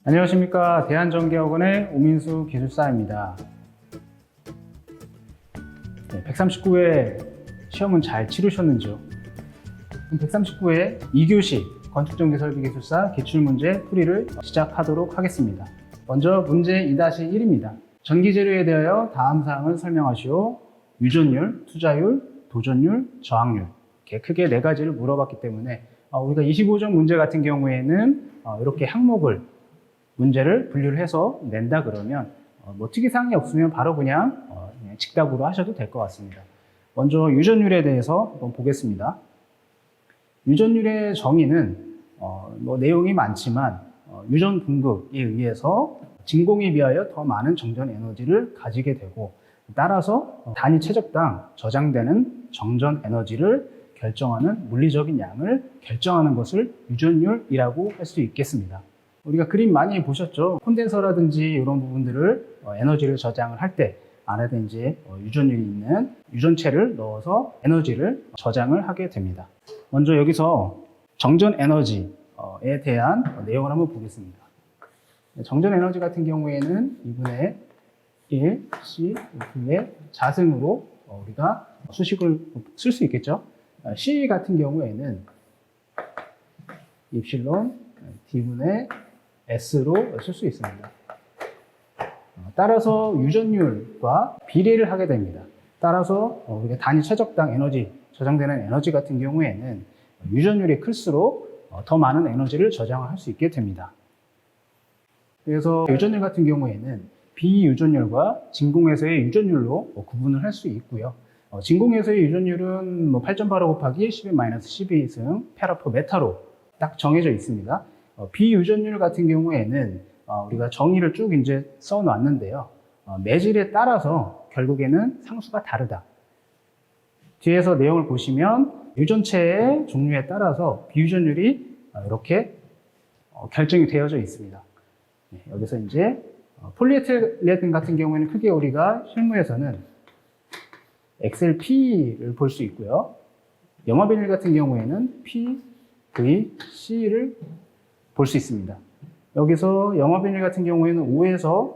안녕하십니까. 대한전기학원의 오민수 기술사입니다. 139회 시험은 잘 치르셨는지요? 139회 2교시 건축전기설비기술사 기출문제 풀이를 시작하도록 하겠습니다. 먼저 문제 2-1입니다. 전기재료에 대하여 다음 사항을 설명하시오. 유전율, 투자율, 도전율, 저항률. 이렇게 크게 4가지를 물어봤기 때문에 우리가 25점 문제 같은 경우에는 이렇게 항목을 문제를 분류를 해서 낸다 그러면 특이사항이 없으면 바로 그냥 직답으로 하셔도 될 것 같습니다. 먼저 유전율에 대해서 한번 보겠습니다. 유전율의 정의는 내용이 많지만 유전 분급에 의해서 진공에 비하여 더 많은 정전 에너지를 가지게 되고, 따라서 단위 최적당 저장되는 정전 에너지를 결정하는 물리적인 양을 결정하는 것을 유전율이라고 할 수 있겠습니다. 우리가 그림 많이 보셨죠? 콘덴서라든지 이런 부분들을 에너지를 저장을 할 때 안에다 이제 유전율이 있는 유전체를 넣어서 에너지를 저장을 하게 됩니다. 먼저 여기서 정전 에너지에 대한 내용을 한번 보겠습니다. 정전 에너지 같은 경우에는 2분의 1 C의 자승으로 우리가 수식을 쓸 수 있겠죠? C 같은 경우에는 입실론 D분의 S로 쓸 수 있습니다. 따라서 유전율과 비례를 하게 됩니다. 따라서 우리가 단위 최적당 에너지, 저장되는 에너지 같은 경우에는 유전율이 클수록 더 많은 에너지를 저장을 할 수 있게 됩니다. 그래서 유전율 같은 경우에는 비유전율과 진공에서의 유전율로 구분을 할 수 있고요. 진공에서의 유전율은 8.85 곱하기 10-12승 페라퍼메타로 딱 정해져 있습니다. 비유전율 같은 경우에는 우리가 정의를 쭉 이제 써 놨는데요. 매질에 따라서 결국에는 상수가 다르다. 뒤에서 내용을 보시면 유전체의 종류에 따라서 비유전율이 이렇게 결정이 되어져 있습니다. 여기서 이제 폴리에틸렌 같은 경우에는 크게 우리가 실무에서는 XLP를 볼 수 있고요. 염화비닐 같은 경우에는 PVC를 볼 수 있습니다. 여기서 염화비닐 같은 경우에는 5에서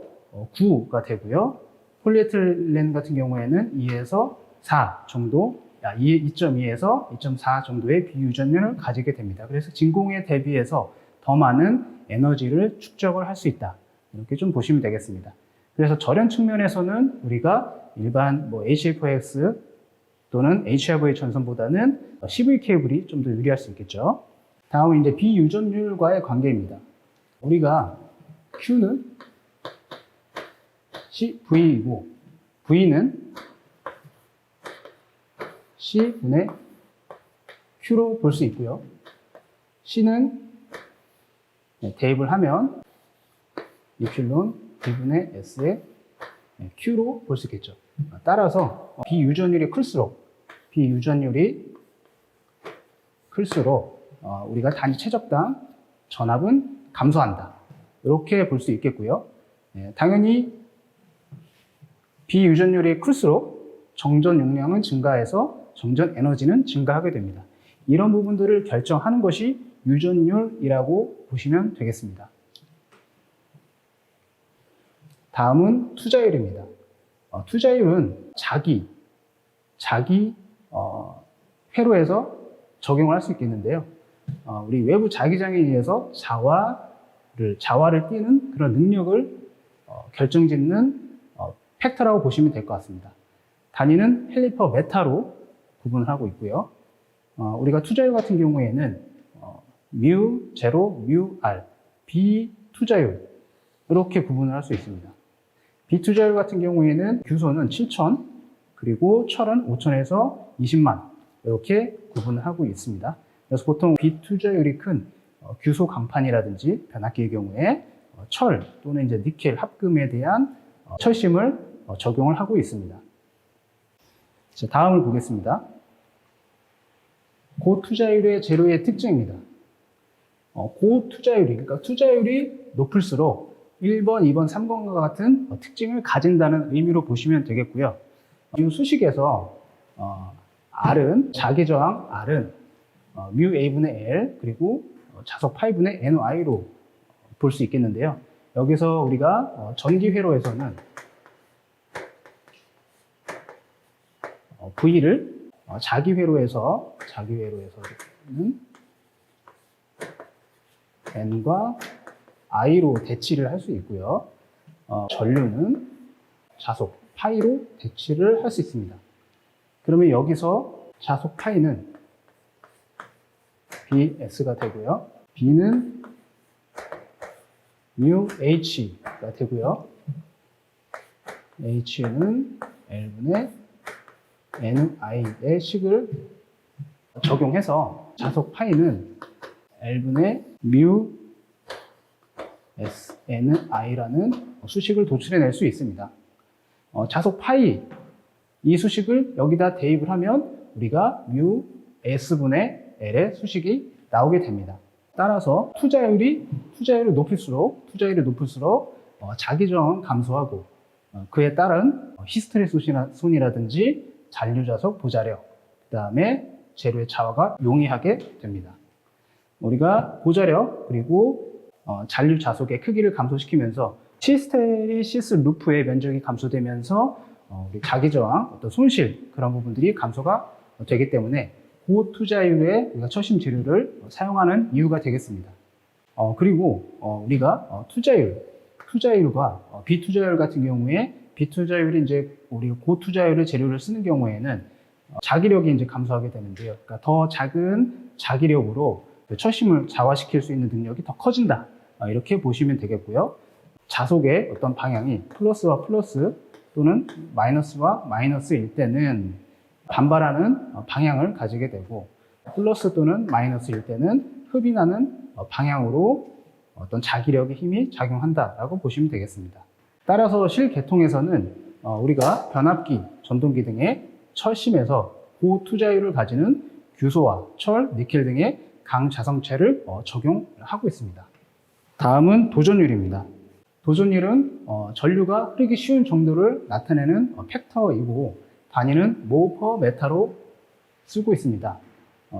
9가 되고요. 폴리에틸렌 같은 경우에는 2에서 4 정도, 2.2에서 2.4 정도의 비유전율을 가지게 됩니다. 그래서 진공에 대비해서 더 많은 에너지를 축적을 할 수 있다. 이렇게 좀 보시면 되겠습니다. 그래서 절연 측면에서는 우리가 일반 HFX 또는 HRV 전선보다는 CV 케이블이 좀 더 유리할 수 있겠죠. 다음은 이제 비유전율과의 관계입니다. 우리가 Q는 CV이고 V는 C분의 Q로 볼 수 있고요. C는 대입을 하면 입실론 D분의 S의 Q로 볼 수 있겠죠. 따라서 비유전율이 클수록 우리가 단위 최적당 전압은 감소한다. 이렇게 볼 수 있겠고요. 당연히 비유전율이 클수록 정전 용량은 증가해서 정전 에너지는 증가하게 됩니다. 이런 부분들을 결정하는 것이 유전율이라고 보시면 되겠습니다. 다음은 투자율입니다. 투자율은 자기 회로에서 적용을 할 수 있겠는데요. 우리 외부 자기장에 의해서 자화를 띄는 그런 능력을 결정짓는 팩터라고 보시면 될 것 같습니다. 단위는 헬리퍼 메타로 구분을 하고 있고요. 우리가 투자율 같은 경우에는 뮤, 제로, 뮤, R, 비투자율 이렇게 구분을 할 수 있습니다. 비투자율 같은 경우에는 규소는 7,000, 그리고 철은 5,000에서 20만 이렇게 구분을 하고 있습니다. 그래서 보통 비투자율이 큰 규소 강판이라든지 변압기의 경우에 철 또는 이제 니켈 합금에 대한 철심을 적용을 하고 있습니다. 자, 다음을 보겠습니다. 고투자율의 재료의 특징입니다. 고투자율이, 그러니까 투자율이 높을수록 1번, 2번, 3번과 같은 특징을 가진다는 의미로 보시면 되겠고요. 이 수식에서 R은 자기저항 R은 뮤 A분의 L 그리고 자석 파이분의 NY로 볼 수 있겠는데요. 여기서 우리가 전기 회로에서는 V를 자기 회로에서는 N과 I로 대치를 할 수 있고요. 전류는 자속 파이로 대치를 할 수 있습니다. 그러면 여기서 자속 파이는 BS가 되고요. B는 mu H가 되고요. H는 L분의 NI의 식을 적용해서 자속 파이는 L분의 mu SNI라는 수식을 도출해낼 수 있습니다. 자속 파이 이 수식을 여기다 대입을 하면 우리가 mu S분의 L의 수식이 나오게 됩니다. 따라서 투자율이 높을수록 자기저항은 감소하고 그에 따른 히스테레손이라든지 잔류자석 보자력, 그 다음에 재료의 차화가 용이하게 됩니다. 우리가 보자력 그리고 잔류 자석의 크기를 감소시키면서 히스테리시스 루프의 면적이 감소되면서 우리 자기저항, 어떤 손실 그런 부분들이 감소가 되기 때문에 고투자율의 우리가 처심 재료를 사용하는 이유가 되겠습니다. 그리고 우리가 투자율과 비투자율 같은 경우에 비투자율이 이제 우리가 고투자율의 재료를 쓰는 경우에는 자기력이 이제 감소하게 되는데요. 그러니까 더 작은 자기력으로 처심을 좌화시킬 수 있는 능력이 더 커진다. 이렇게 보시면 되겠고요. 자속의 어떤 방향이 플러스와 플러스 또는 마이너스와 마이너스일 때는 반발하는 방향을 가지게 되고 플러스 또는 마이너스일 때는 흡인하는 방향으로 어떤 자기력의 힘이 작용한다라고 보시면 되겠습니다. 따라서 실계통에서는 우리가 변압기, 전동기 등의 철심에서 고투자율을 가지는 규소와 철, 니켈 등의 강자성체를 적용하고 있습니다. 다음은 도전율입니다. 도전율은 전류가 흐르기 쉬운 정도를 나타내는 팩터이고 단위는 모 퍼 메타로 쓰고 있습니다.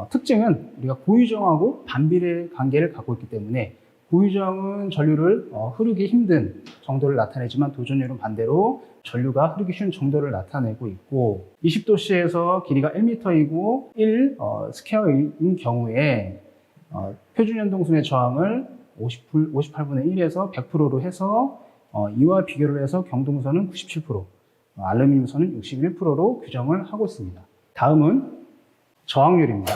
특징은 우리가 고유정하고 반비례 관계를 갖고 있기 때문에 고유정은 전류를 흐르기 힘든 정도를 나타내지만 도전율은 반대로 전류가 흐르기 쉬운 정도를 나타내고 있고 20도씨에서 길이가 1m이고 1 스퀘어인 경우에 표준 연동선의 저항을 58분의 1에서 100%로 해서 이와 비교를 해서 경동선은 97%, 알루미늄선은 61%로 규정을 하고 있습니다. 다음은 저항률입니다.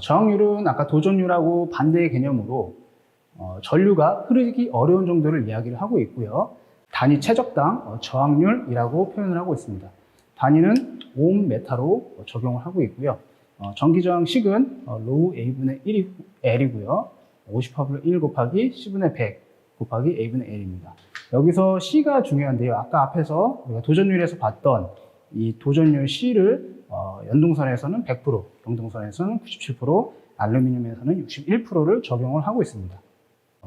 저항률은 아까 도전율하고 반대의 개념으로 전류가 흐르기 어려운 정도를 이야기를 하고 있고요. 단위 최적당 저항률이라고 표현을 하고 있습니다. 단위는 옴 메타로 적용을 하고 있고요. 전기저항식은 로우 A분의 1이 L이고요. 58분의 1 곱하기 C분의 100 곱하기 A분의 L입니다. 여기서 C가 중요한데요. 아까 앞에서 우리가 도전율에서 봤던 이 도전율 C를 연동선에서는 100%, 경동선에서는 97%, 알루미늄에서는 61%를 적용을 하고 있습니다.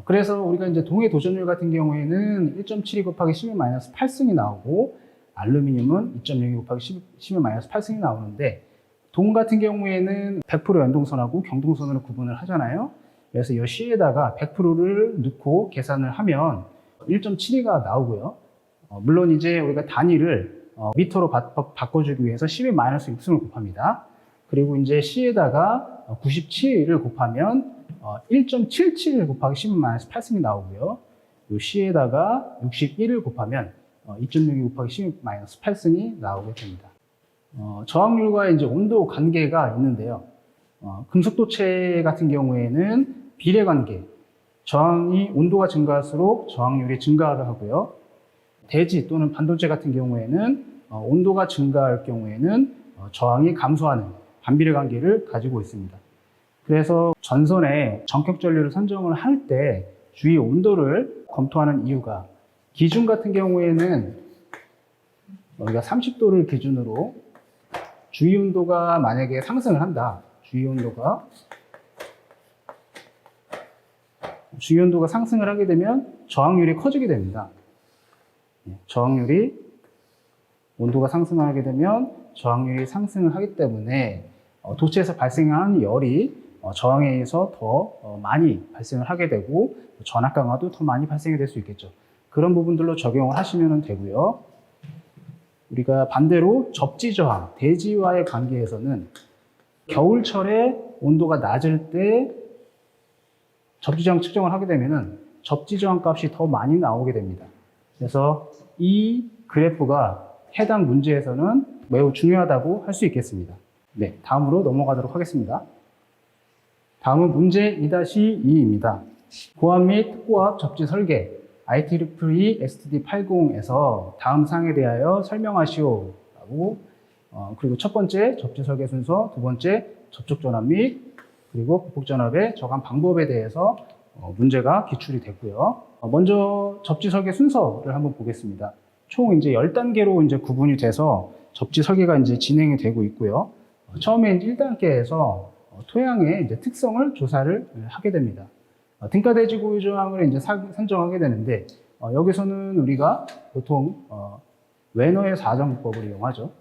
그래서 우리가 이제 동의 도전율 같은 경우에는 1.72 곱하기 10-8승이 나오고 알루미늄은 2.02 곱하기 10-8승이 나오는데 동 같은 경우에는 100% 연동선하고 경동선으로 구분을 하잖아요. 그래서 이 C에다가 100%를 넣고 계산을 하면 1.72가 나오고요. 물론 이제 우리가 단위를 미터로 바꿔주기 위해서 10-6승을 곱합니다. 그리고 이제 C에다가 97을 곱하면 1.77 곱하기 10-8승이 나오고요. 이 C에다가 61을 곱하면 2.62 곱하기 10-8승이 나오게 됩니다. 저항률과 이제 온도 관계가 있는데요. 금속도체 같은 경우에는 비례관계, 저항이 온도가 증가할수록 저항률이 증가를 하고요. 대지 또는 반도체 같은 경우에는 온도가 증가할 경우에는 저항이 감소하는 반비례 관계를 가지고 있습니다. 그래서 전선에 전격 전류를 선정을 할 때 주위 온도를 검토하는 이유가 기준 같은 경우에는 우리가 30도를 기준으로 주위 온도가 만약에 상승을 한다. 주위 온도가 상승을 하게 되면 저항률이 커지게 됩니다. 온도가 상승하게 되면 저항률이 상승을 하기 때문에 도체에서 발생하는 열이 저항에 의해서 더 많이 발생을 하게 되고 전압 강화도 더 많이 발생이 될 수 있겠죠. 그런 부분들로 적용을 하시면 되고요. 우리가 반대로 접지 저항, 대지와의 관계에서는 겨울철에 온도가 낮을 때 접지 저항 측정을 하게 되면은 접지 저항 값이 더 많이 나오게 됩니다. 그래서 이 그래프가 해당 문제에서는 매우 중요하다고 할 수 있겠습니다. 네, 다음으로 넘어가도록 하겠습니다. 다음은 문제 2-2입니다. 고압 및 특고압 접지 설계 IEEE STD80에서 다음 사항에 대하여 설명하시오 라고 그리고 첫 번째 접지 설계 순서, 두 번째 접촉 전압 및 그리고 보폭 전압의 저감 방법에 대해서 문제가 기출이 됐고요. 먼저 접지 설계 순서를 한번 보겠습니다. 총 이제 10단계로 이제 구분이 돼서 접지 설계가 이제 진행이 되고 있고요. 처음에 이제 1단계에서 토양의 이제 특성을 조사를 하게 됩니다. 등가 대지 고유 저항을 이제 산정하게 되는데 여기서는 우리가 보통 웨너의 4정법을 이용하죠.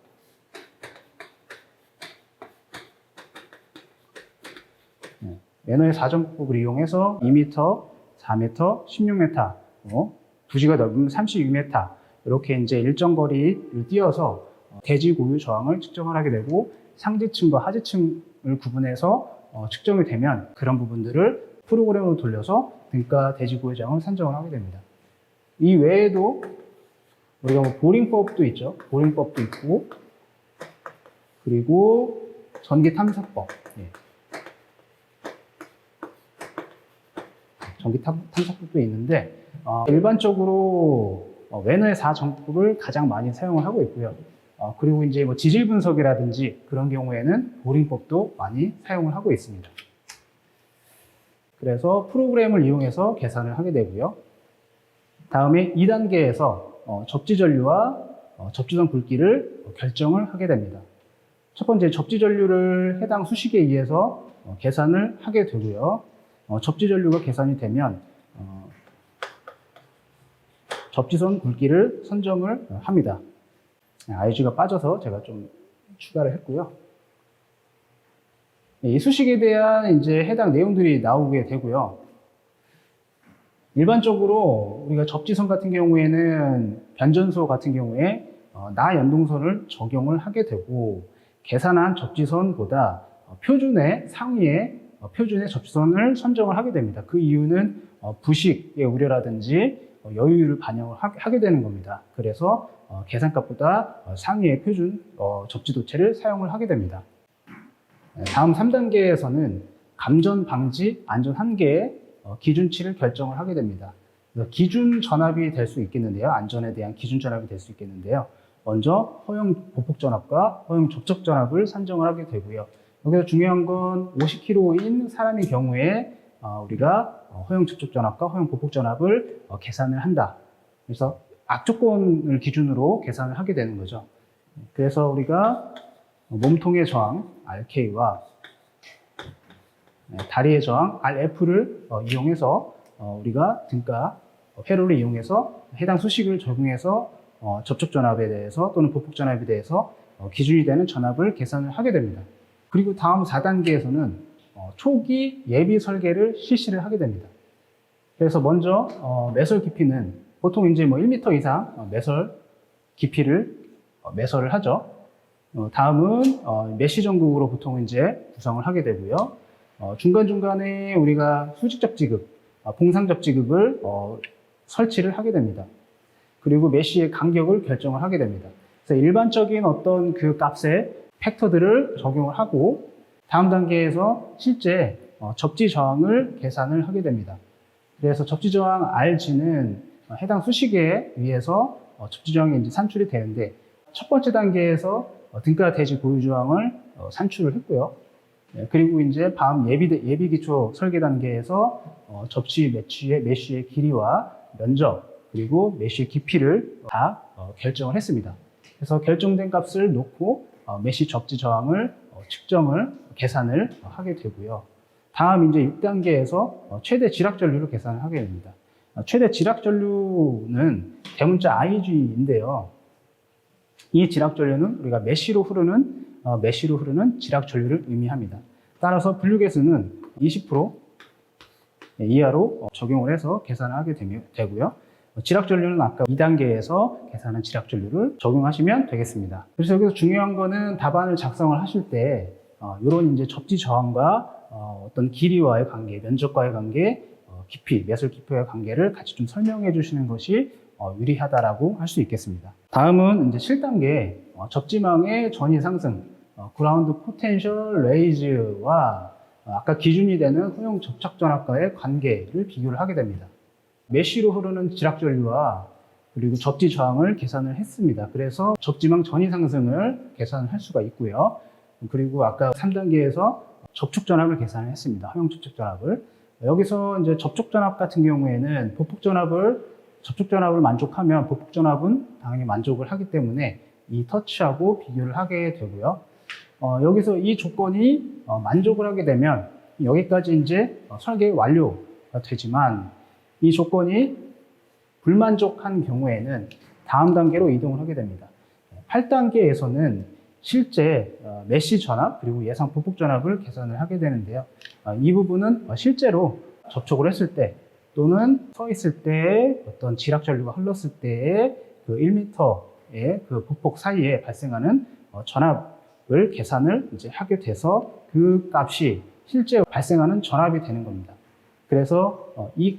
웨너의 4정법을 이용해서 2m, 4m, 16m, 부지가 넓으면 36m 이렇게 이제 일정 거리를 띄어서 대지 고유 저항을 측정을 하게 되고 상지층과 하지층을 구분해서 측정이 되면 그런 부분들을 프로그램으로 돌려서 등가 대지 고유 저항을 산정을 하게 됩니다. 이 외에도 우리가 뭐 보링법도 있죠. 보링법도 있고 그리고 전기 탐사법. 전기 탐사법도 있는데 일반적으로 웨너의 4정법을 가장 많이 사용을 하고 있고요. 그리고 이제 뭐 지질 분석이라든지 그런 경우에는 보링법도 많이 사용을 하고 있습니다. 그래서 프로그램을 이용해서 계산을 하게 되고요. 다음에 2단계에서 접지 전류와 접지선 굵기를 결정을 하게 됩니다. 첫 번째 접지 전류를 해당 수식에 의해서 계산을 하게 되고요. 접지 전류가 계산이 되면 접지선 굵기를 선정을 합니다. IG가 빠져서 제가 좀 추가를 했고요. 이 수식에 대한 이제 해당 내용들이 나오게 되고요. 일반적으로 우리가 접지선 같은 경우에는 변전소 같은 경우에 나 연동선을 적용을 하게 되고 계산한 접지선보다 표준의 상위의 표준의 접지선을 선정을 하게 됩니다. 그 이유는 부식의 우려라든지 여유를 반영을 하게 되는 겁니다. 그래서 계산값보다 상위의 표준 접지도체를 사용을 하게 됩니다. 다음 3단계에서는 감전 방지 안전 한계의 기준치를 결정을 하게 됩니다. 기준 전압이 될 수 있겠는데요. 안전에 대한 기준 전압이 될 수 있겠는데요. 먼저 허용 보폭 전압과 허용 접촉 전압을 산정을 하게 되고요. 여기서 중요한 건 50kg인 사람의 경우에 우리가 허용 접촉 전압과 허용 보폭 전압을 계산을 한다. 그래서 악조건을 기준으로 계산을 하게 되는 거죠. 그래서 우리가 몸통의 저항 RK와 다리의 저항 RF를 이용해서 우리가 등가 회로를 이용해서 해당 수식을 적용해서 접촉 전압에 대해서 또는 보폭 전압에 대해서 기준이 되는 전압을 계산을 하게 됩니다. 그리고 다음 4단계에서는 초기 예비 설계를 실시를 하게 됩니다. 그래서 먼저 매설 깊이는 보통 이제 뭐 1m 이상 매설 깊이를 매설을 하죠. 다음은 메시 전극으로 보통 이제 구성을 하게 되고요. 중간중간에 우리가 수직 접지극, 봉상 접지극을 설치를 하게 됩니다. 그리고 메시의 간격을 결정을 하게 됩니다. 그래서 일반적인 어떤 그 값의 팩터들을 적용을 하고 다음 단계에서 실제 접지 저항을 계산을 하게 됩니다. 그래서 접지 저항 RG는 해당 수식에 의해서 접지 저항이 이제 산출이 되는데 첫 번째 단계에서 등가 대지 고유 저항을 산출을 했고요. 그리고 이제 다음 예비 기초 설계 단계에서 접지 메쉬의 길이와 면적 그리고 메쉬의 깊이를 다 결정을 했습니다. 그래서 결정된 값을 놓고 메쉬 접지 저항을 측정을 계산을 하게 되고요. 다음 이제 6단계에서 최대 지락 전류를 계산을 하게 됩니다. 최대 지락 전류는 대문자 IG인데요. 이 지락 전류는 우리가 메쉬로 흐르는 지락 전류를 의미합니다. 따라서 분류계수는 20% 이하로 적용을 해서 계산을 하게 되고요. 지락전류는 아까 2단계에서 계산한 지락전류를 적용하시면 되겠습니다. 그래서 여기서 중요한 거는 답안을 작성을 하실 때 이런 이제 접지 저항과 어떤 길이와의 관계, 면적과의 관계, 깊이, 매설 깊이와의 관계를 같이 좀 설명해 주시는 것이 유리하다라고 할 수 있겠습니다. 다음은 이제 7단계 접지망의 전위 상승, 그라운드 포텐셜 레이즈와 아까 기준이 되는 허용 접착 전압과의 관계를 비교를 하게 됩니다. 메쉬로 흐르는 지락전류와 그리고 접지 저항을 계산을 했습니다. 그래서 접지망 전위 상승을 계산을 할 수가 있고요. 그리고 아까 3단계에서 접촉 전압을 계산을 했습니다. 허용 접촉 전압을. 여기서 이제 접촉 전압 같은 경우에는 접촉 전압을 만족하면 보폭 전압은 당연히 만족을 하기 때문에 이 터치하고 비교를 하게 되고요. 여기서 이 조건이 만족을 하게 되면 여기까지 이제 설계 완료가 되지만 이 조건이 불만족한 경우에는 다음 단계로 이동을 하게 됩니다. 8단계에서는 실제 메쉬 전압 그리고 예상 보폭 전압을 계산을 하게 되는데요. 이 부분은 실제로 접촉을 했을 때 또는 서 있을 때 어떤 지락 전류가 흘렀을 때의 그 1m의 그 보폭 사이에 발생하는 전압을 계산을 이제 하게 돼서 그 값이 실제 발생하는 전압이 되는 겁니다. 그래서 이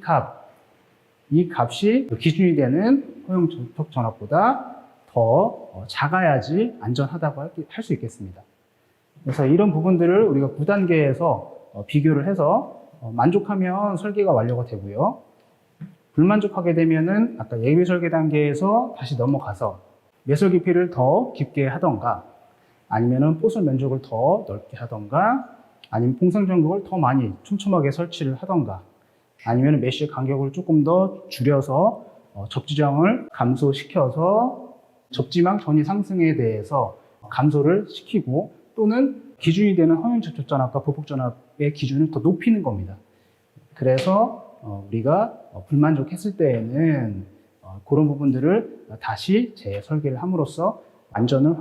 값이 기준이 되는 허용 접촉 전압보다 더 작아야지 안전하다고 할 수 있겠습니다. 그래서 이런 부분들을 우리가 9단계에서 비교를 해서 만족하면 설계가 완료가 되고요. 불만족하게 되면은 아까 예비 설계 단계에서 다시 넘어가서 매설 깊이를 더 깊게 하던가 아니면은 포솔 면적을 더 넓게 하던가 아니면 풍선 전극을 더 많이 촘촘하게 설치를 하던가 아니면 메쉬 간격을 조금 더 줄여서 접지장을 감소시켜서 접지망 전위 상승에 대해서 감소를 시키고 또는 기준이 되는 허용 접촉 전압과 보폭 전압의 기준을 더 높이는 겁니다. 그래서 우리가 불만족했을 때에는 그런 부분들을 다시 재설계를 함으로써 안전을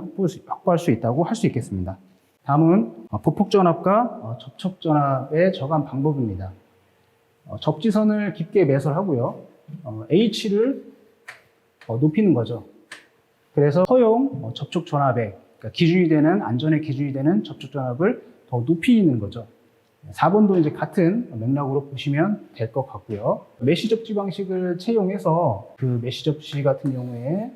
확보할 수 있다고 할 수 있겠습니다. 다음은 보폭 전압과 접촉 전압의 저감 방법입니다. 접지선을 깊게 매설하고요. H를 높이는 거죠. 그래서 허용 접촉 전압의 그러니까 기준이 되는 안전의 기준이 되는 접촉 전압을 더 높이는 거죠. 4번도 이제 같은 맥락으로 보시면 될 것 같고요. 메쉬 접지 방식을 채용해서 그 메쉬 접지 같은 경우에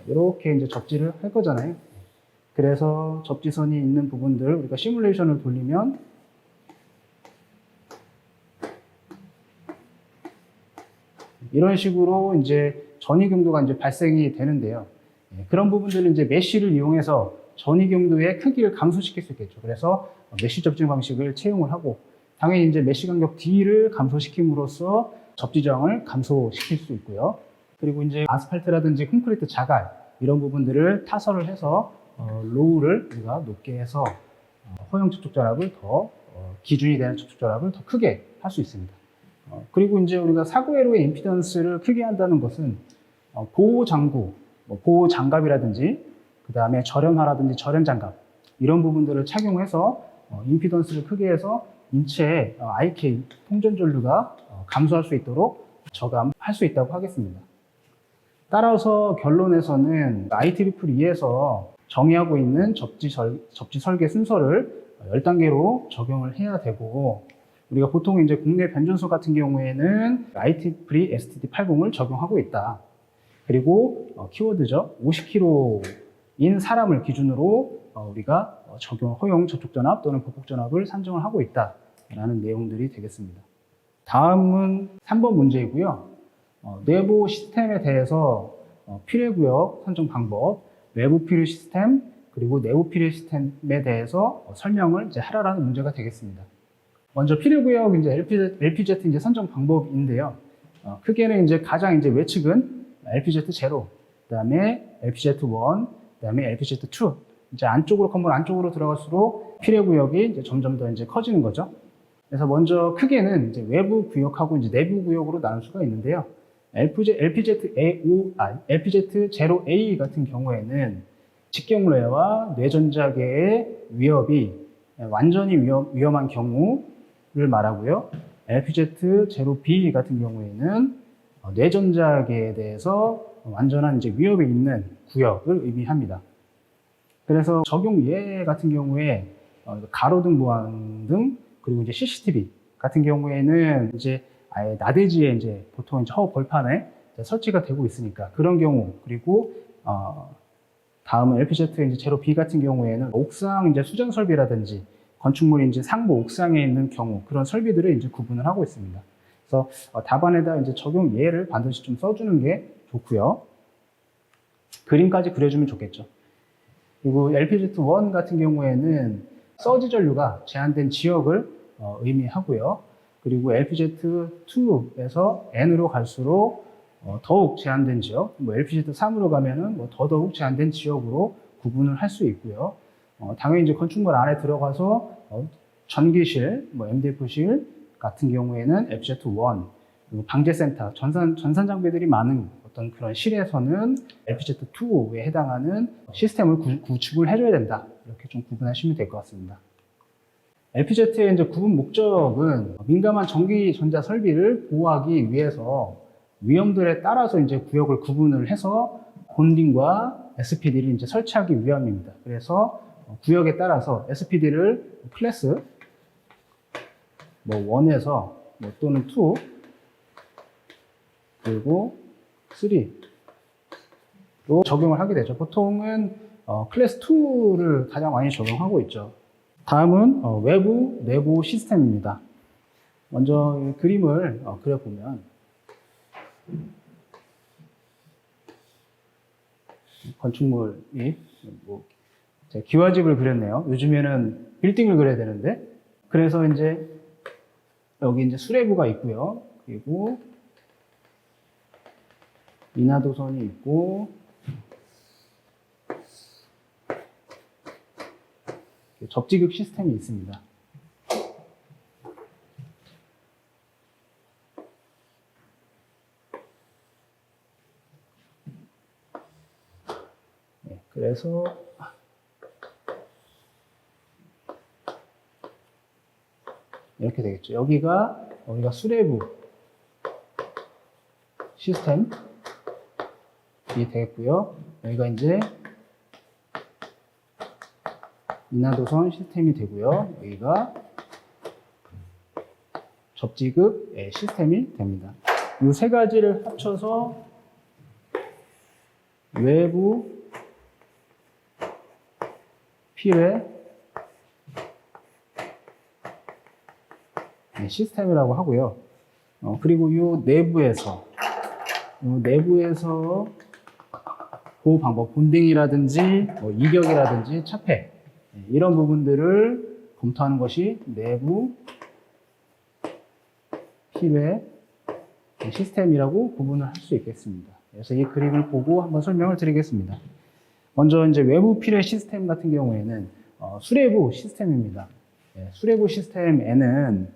이렇게 이제 접지를 할 거잖아요. 그래서 접지선이 있는 부분들 우리가 시뮬레이션을 돌리면 이런 식으로 이제 전위 경도가 이제 발생이 되는데요. 그런 부분들은 이제 메쉬를 이용해서 전위 경도의 크기를 감소시킬 수 있겠죠. 그래서 메쉬 접지 방식을 채용을 하고 당연히 이제 메쉬 간격 D를 감소시킴으로써 접지장을 감소시킬 수 있고요. 그리고 이제 아스팔트라든지 콘크리트 자갈 이런 부분들을 타설을 해서 로우를 우리가 높게 해서 허용 접촉 전압을 더 기준이 되는 접촉 전압을 더 크게 할 수 있습니다. 그리고 이제 우리가 사고회로의 임피던스를 크게 한다는 것은 보호 장구, 보호 장갑이라든지 그 다음에 절연화라든지 절연장갑 이런 부분들을 착용해서 임피던스를 크게 해서 인체의 IK 통전 전류가 감소할 수 있도록 저감할 수 있다고 하겠습니다. 따라서 결론에서는 IEEE에서 정의하고 있는 접지 설계 순서를 10단계로 적용을 해야 되고 우리가 보통 이제 국내 변전소 같은 경우에는 IEEE STD80을 적용하고 있다. 그리고 키워드죠. 50kg인 사람을 기준으로 우리가 허용 접촉 전압 또는 보폭 전압을 산정을 하고 있다라는 내용들이 되겠습니다. 다음은 3번 문제이고요. 내부 시스템에 대해서 필요구역 선정 방법, 외부 필요 시스템, 그리고 내부 필요 시스템에 대해서 설명을 이제 하라라는 문제가 되겠습니다. 먼저 필요구역 이제 LPZ 이제 선정 방법인데요. 크게는 이제 가장 이제 외측은 LPZ0, 그다음에 LPZ1, 그다음에 LPZ2. 이제 건물 안쪽으로 들어갈수록 필요구역이 이제 점점 더 이제 커지는 거죠. 그래서 먼저 크게는 이제 외부 구역하고 이제 내부 구역으로 나눌 수가 있는데요. LPZ0A 같은 경우에는 직경례와 뇌전자계의 위협이 완전히 위험한 경우를 말하고요. LPZ-0B 같은 경우에는 뇌전자계에 대해서 완전한 이제 위협이 있는 구역을 의미합니다. 그래서 적용 예 같은 경우에 가로등, 무한등, 그리고 이제 CCTV 같은 경우에는 이제 아예 나대지에 이제 보통 이제 허브 벌판에 설치가 되고 있으니까 그런 경우, 그리고 다음은 LPZ-0B 같은 경우에는 옥상 이제 수전 설비라든지 건축물이 이제 상부 옥상에 있는 경우 그런 설비들을 이제 구분을 하고 있습니다. 그래서 답안에다 이제 적용 예를 반드시 좀 써주는 게 좋고요. 그림까지 그려주면 좋겠죠. 그리고 LPZ-1 같은 경우에는 서지 전류가 제한된 지역을 의미하고요. 그리고 LPZ-2에서 N으로 갈수록 더욱 제한된 지역, 뭐 LPZ-3으로 가면은 뭐 더더욱 제한된 지역으로 구분을 할 수 있고요. 당연히 이제 건축물 안에 들어가서 전기실, 뭐 MDF실 같은 경우에는 LPZ-1, 그리고 방재센터, 전산 장비들이 많은 어떤 그런 실에서는 LPZ-2에 해당하는 시스템을 구축을 해줘야 된다. 이렇게 좀 구분하시면 될 것 같습니다. LPZ의 이제 구분 목적은 민감한 전기 전자 설비를 보호하기 위해서 위험들에 따라서 이제 구역을 구분을 해서 본딩과 SPD를 이제 설치하기 위함입니다. 그래서 구역에 따라서 SPD를 클래스 뭐 1에서 뭐 또는 2 그리고 3로 적용을 하게 되죠. 보통은 클래스 2를 가장 많이 적용하고 있죠. 다음은 외부, 내부 시스템입니다. 먼저 그림을 그려보면 건축물이 뭐 제가 기와집을 그렸네요. 요즘에는 빌딩을 그려야 되는데, 그래서 이제 여기 이제 수레부가 있고요. 그리고 인하도선이 있고 접지극 시스템이 있습니다. 네, 그래서 이렇게 되겠죠. 여기가 수레부 시스템이 되겠고요. 여기가 이제 인하도선 시스템이 되고요. 여기가 접지극 시스템이 됩니다. 이 세 가지를 합쳐서 외부 필외 시스템이라고 하고요. 그리고 이 내부에서 보호 방법, 본딩이라든지 이격이라든지 차폐 이런 부분들을 검토하는 것이 내부 필외 시스템이라고 구분을 할 수 있겠습니다. 그래서 이 그림을 보고 한번 설명을 드리겠습니다. 먼저 이제 외부 필외 시스템 같은 경우에는 수레부 시스템입니다. 수레부 시스템에는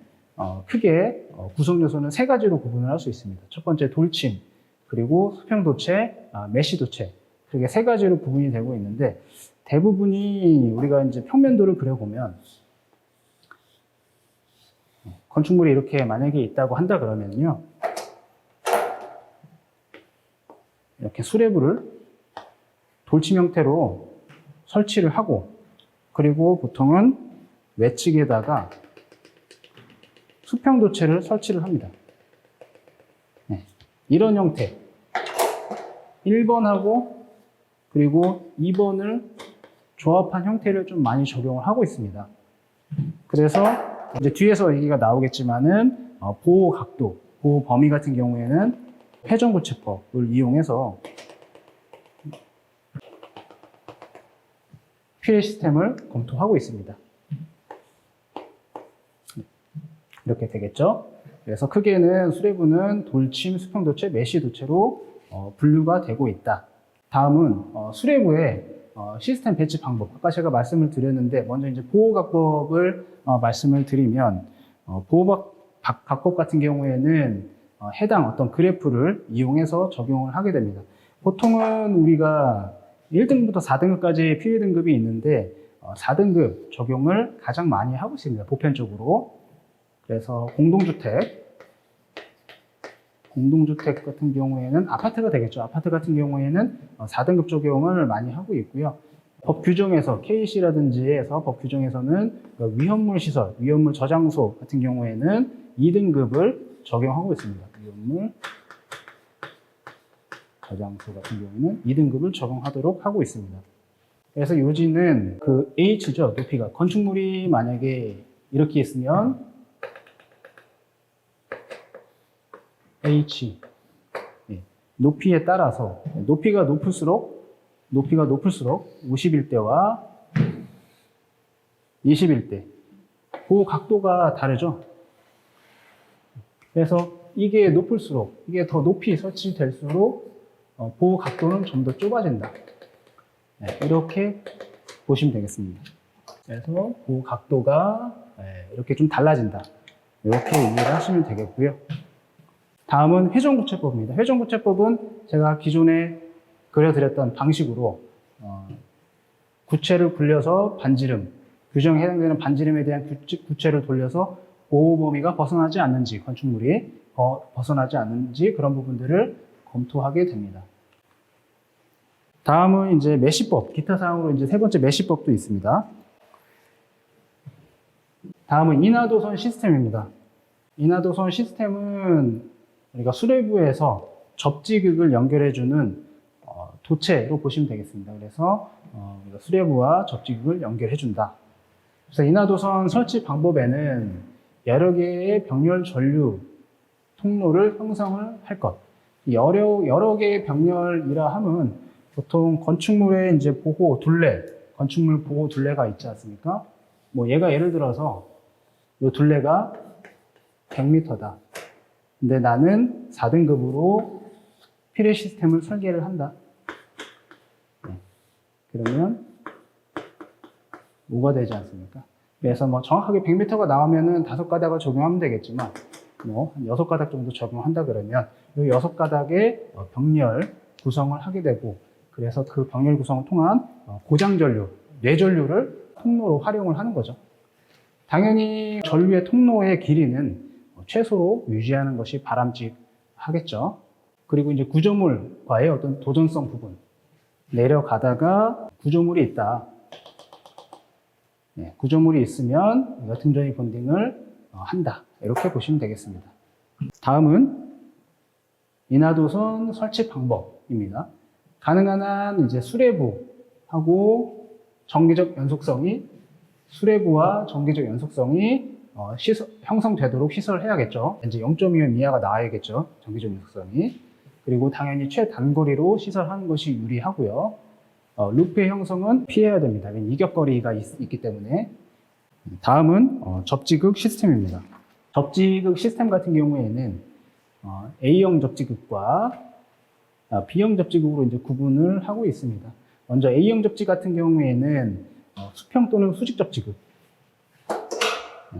크게 구성 요소는 세 가지로 구분을 할 수 있습니다. 첫 번째 돌침, 그리고 수평도체, 메쉬도체, 그렇게 세 가지로 구분이 되고 있는데, 대부분이 우리가 이제 평면도를 그려보면 건축물이 이렇게 만약에 있다고 한다 그러면요, 이렇게 수레부를 돌침 형태로 설치를 하고, 그리고 보통은 외측에다가 수평도체를 설치를 합니다. 네, 이런 형태 1번하고 그리고 2번을 조합한 형태를 좀 많이 적용을 하고 있습니다. 그래서 이제 뒤에서 얘기가 나오겠지만은 보호 각도, 보호 범위 같은 경우에는 회전고체법을 이용해서 필외 시스템을 검토하고 있습니다. 이렇게 되겠죠. 그래서 크게는 수레부는 돌침, 수평도체, 메쉬도체로 분류가 되고 있다. 다음은 수레부의 시스템 배치 방법. 아까 제가 말씀을 드렸는데, 먼저 이제 보호각법을 말씀을 드리면, 보호각법 같은 경우에는 해당 어떤 그래프를 이용해서 적용을 하게 됩니다. 보통은 우리가 1등부터 4등급까지 필요 등급이 있는데, 4등급 적용을 가장 많이 하고 있습니다. 보편적으로. 그래서 공동주택 같은 경우에는 아파트가 되겠죠. 아파트 같은 경우에는 4등급 적용을 많이 하고 있고요. 법 규정에서 KC라든지에서 법 규정에서는 위험물 시설, 위험물 저장소 같은 경우에는 2등급을 적용하고 있습니다. 위험물 저장소 같은 경우는 2등급을 적용하도록 하고 있습니다. 그래서 요지는 그 H죠. 높이가. 건축물이 만약에 이렇게 있으면 H. 높이에 따라서 높이가 높을수록 51대와 21대. 그 각도가 다르죠. 그래서 이게 높을수록, 이게 더 높이 설치될수록 보호 각도는 좀 더 좁아진다. 이렇게 보시면 되겠습니다. 그래서 보호 각도가 이렇게 좀 달라진다. 이렇게 이해를 하시면 되겠고요. 다음은 회전구체법입니다. 회전구체법은 제가 기존에 그려드렸던 방식으로 구체를 굴려서 반지름, 규정에 해당되는 반지름에 대한 구체를 돌려서 보호 범위가 벗어나지 않는지, 건축물이 벗어나지 않는지 그런 부분들을 검토하게 됩니다. 다음은 이제 메시법, 기타 사항으로 이제 세 번째 메시법도 있습니다. 다음은 인하도선 시스템입니다. 인하도선 시스템은 우리가 수뇌부에서 접지극을 연결해주는 도체로 보시면 되겠습니다. 그래서 우리가 수뇌부와 접지극을 연결해준다. 그래서 인하도선 설치 방법에는 여러 개의 병렬 전류 통로를 형성을 할 것. 여러 개의 병렬이라 함은 보통 건축물의 이제 보호 둘레, 건축물 보호 둘레가 있지 않습니까? 뭐 얘가 예를 들어서 이 둘레가 100m다. 근데 나는 4등급으로 피레 시스템을 설계를 한다. 그러면 뭐가 되지 않습니까? 그래서 뭐 정확하게 100m가 나오면은 5가닥을 적용하면 되겠지만 뭐 한 6가닥 정도 적용한다 그러면 이 6가닥의 병렬 구성을 하게 되고 그래서 그 병렬 구성을 통한 고장 전류, 뇌전류를 통로로 활용을 하는 거죠. 당연히 전류의 통로의 길이는 최소로 유지하는 것이 바람직하겠죠. 그리고 이제 구조물과의 어떤 도전성 부분. 내려가다가 구조물이 있다. 구조물이 있으면 등전이 본딩을 한다. 이렇게 보시면 되겠습니다. 다음은 인하도선 설치 방법입니다. 가능한 한 이제 수뇌부하고 전기적 연속성이 수뇌부와 전기적 연속성이 형성되도록 시설을 해야겠죠. 이제 0.2m 이하가 나와야겠죠. 전기적 연속성이. 그리고 당연히 최단거리로 시설하는 것이 유리하고요. 루프의 형성은 피해야 됩니다. 이격거리가 있기 때문에. 다음은 접지극 시스템입니다. 접지극 시스템 같은 경우에는 A형 접지극과 B형 접지극으로 이제 구분을 하고 있습니다. 먼저 A형 접지 같은 경우에는 수평 또는 수직 접지극,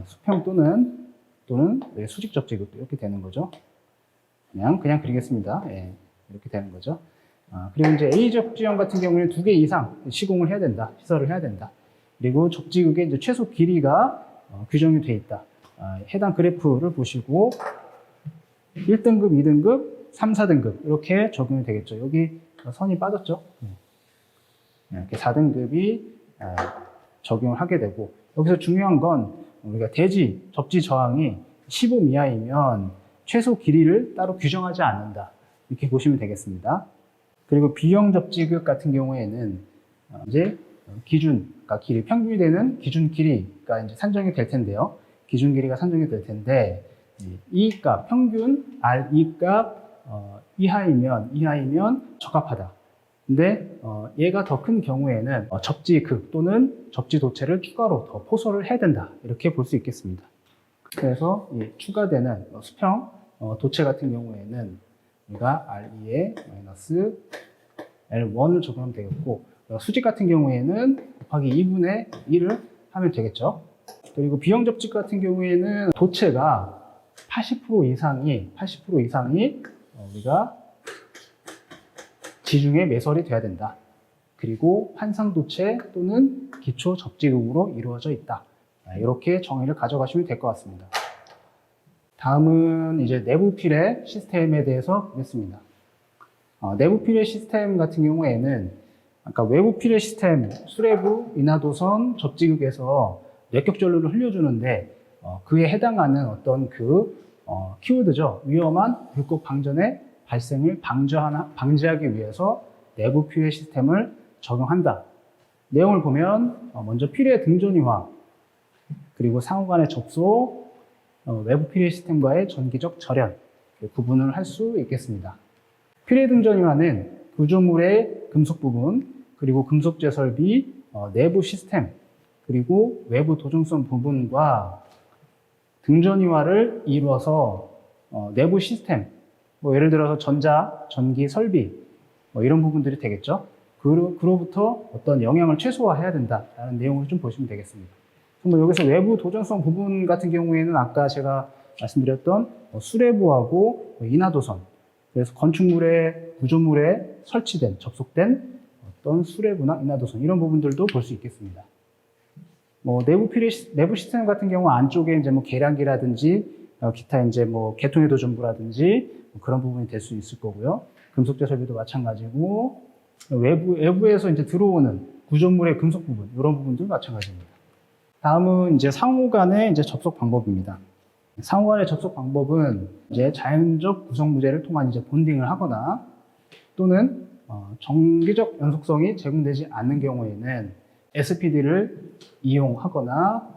수평 또는 수직 접지극 이렇게 되는 거죠. 그냥 그리겠습니다. 이렇게 되는 거죠. 그리고 이제 A 접지형 같은 경우에는 2개 이상 시공을 해야 된다, 시설을 해야 된다. 그리고 접지극의 이제 최소 길이가 규정이 되어 있다. 해당 그래프를 보시고 1등급, 2등급, 3, 4등급 이렇게 적용이 되겠죠. 여기 선이 빠졌죠. 이렇게 4등급이 적용을 하게 되고 여기서 중요한 건 우리가 대지, 접지 저항이 15 이하이면 최소 길이를 따로 규정하지 않는다. 이렇게 보시면 되겠습니다. 그리고 B형 접지극 같은 경우에는 이제 기준, 그러니까 길이 평균이 되는 기준 길이가 이제 산정이 될 텐데요. 기준 길이가 산정이 될 텐데 이 값, 평균 RE 값 이하이면 적합하다. 근데 얘가 더 큰 경우에는 접지극 또는 접지 도체를 추가로 더 포설을 해야 된다. 이렇게 볼 수 있겠습니다. 그래서 추가되는 수평 도체 같은 경우에는 우리가 RE에 마이너스 L1을 적용하면 되겠고 수직 같은 경우에는 곱하기 2분의 1을 하면 되겠죠. 그리고 B형 접지 같은 경우에는 도체가 80% 이상이 우리가 지중해 매설이 돼야 된다. 그리고 환상도체 또는 기초 접지극으로 이루어져 있다. 이렇게 정의를 가져가시면 될 것 같습니다. 다음은 이제 내부 필의 시스템에 대해서 보겠습니다. 내부 필의 시스템 같은 경우에는 아까 외부 필의 시스템, 수레부, 인하도선, 접지극에서 뇌격 전류를 흘려주는데 그에 해당하는 어떤 키워드죠. 위험한 불꽃 방전의 발생을 방지하기 위해서 내부 필의 시스템을 적용한다. 내용을 보면 먼저 필의 등전이화, 그리고 상호 간의 접속, 외부 필의 시스템과의 전기적 절연, 구분을 할 수 있겠습니다. 필의 등전이화는 구조물의 금속 부분, 그리고 금속재 설비, 내부 시스템, 그리고 외부 도정선 부분과 등전이화를 이루어서 내부 시스템, 예를 들어서 전자, 전기, 설비, 이런 부분들이 되겠죠. 그로부터 어떤 영향을 최소화해야 된다라는 내용을 좀 보시면 되겠습니다. 여기서 외부 도전성 부분 같은 경우에는 아까 제가 말씀드렸던 수레부하고 인하도선, 그래서 건축물의 구조물에 설치된, 접속된 수레부나 인하도선, 이런 부분들도 볼 수 있겠습니다. 내부 시스템 같은 경우 안쪽에 이제 계량기라든지, 기타 이제 개통의 도전부라든지, 그런 부분이 될 수 있을 거고요. 금속재 설비도 마찬가지고, 외부에서 이제 들어오는 구조물의 금속 부분, 이런 부분도 마찬가지입니다. 다음은 이제 상호 간의 이제 접속 방법입니다. 상호 간의 접속 방법은 이제 자연적 구성무제를 통한 이제 본딩을 하거나 또는 정기적 연속성이 제공되지 않는 경우에는 SPD를 이용하거나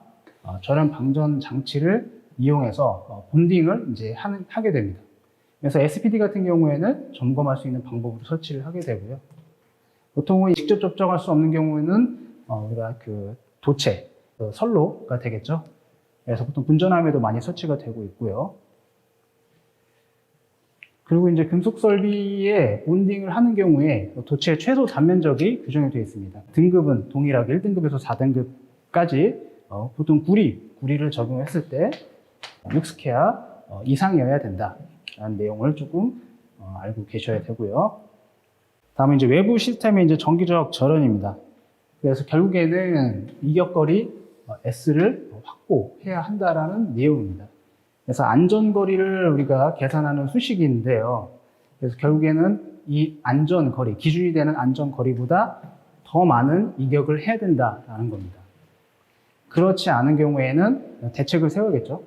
절연 방전 장치를 이용해서 본딩을 이제 하게 됩니다. 그래서 SPD 같은 경우에는 점검할 수 있는 방법으로 설치를 하게 되고요. 보통은 직접 접촉할 수 없는 경우에는 우리가 도체, 선로가 되겠죠. 그래서 보통 분전함에도 많이 설치가 되고 있고요. 그리고 이제 금속 설비에 본딩을 하는 경우에 도체의 최소 단면적이 규정이 되어 있습니다. 등급은 동일하게 1등급에서 4등급까지 보통 구리를 적용했을 때 6스퀘어 이상이어야 된다라는 내용을 조금 알고 계셔야 되고요. 다음은 이제 외부 시스템의 이제 정기적 절연입니다. 그래서 결국에는 이격거리 S를 확보해야 한다라는 내용입니다. 그래서 안전거리를 우리가 계산하는 수식인데요. 그래서 결국에는 이 안전거리, 기준이 되는 안전거리보다 더 많은 이격을 해야 된다라는 겁니다. 그렇지 않은 경우에는 대책을 세워야겠죠.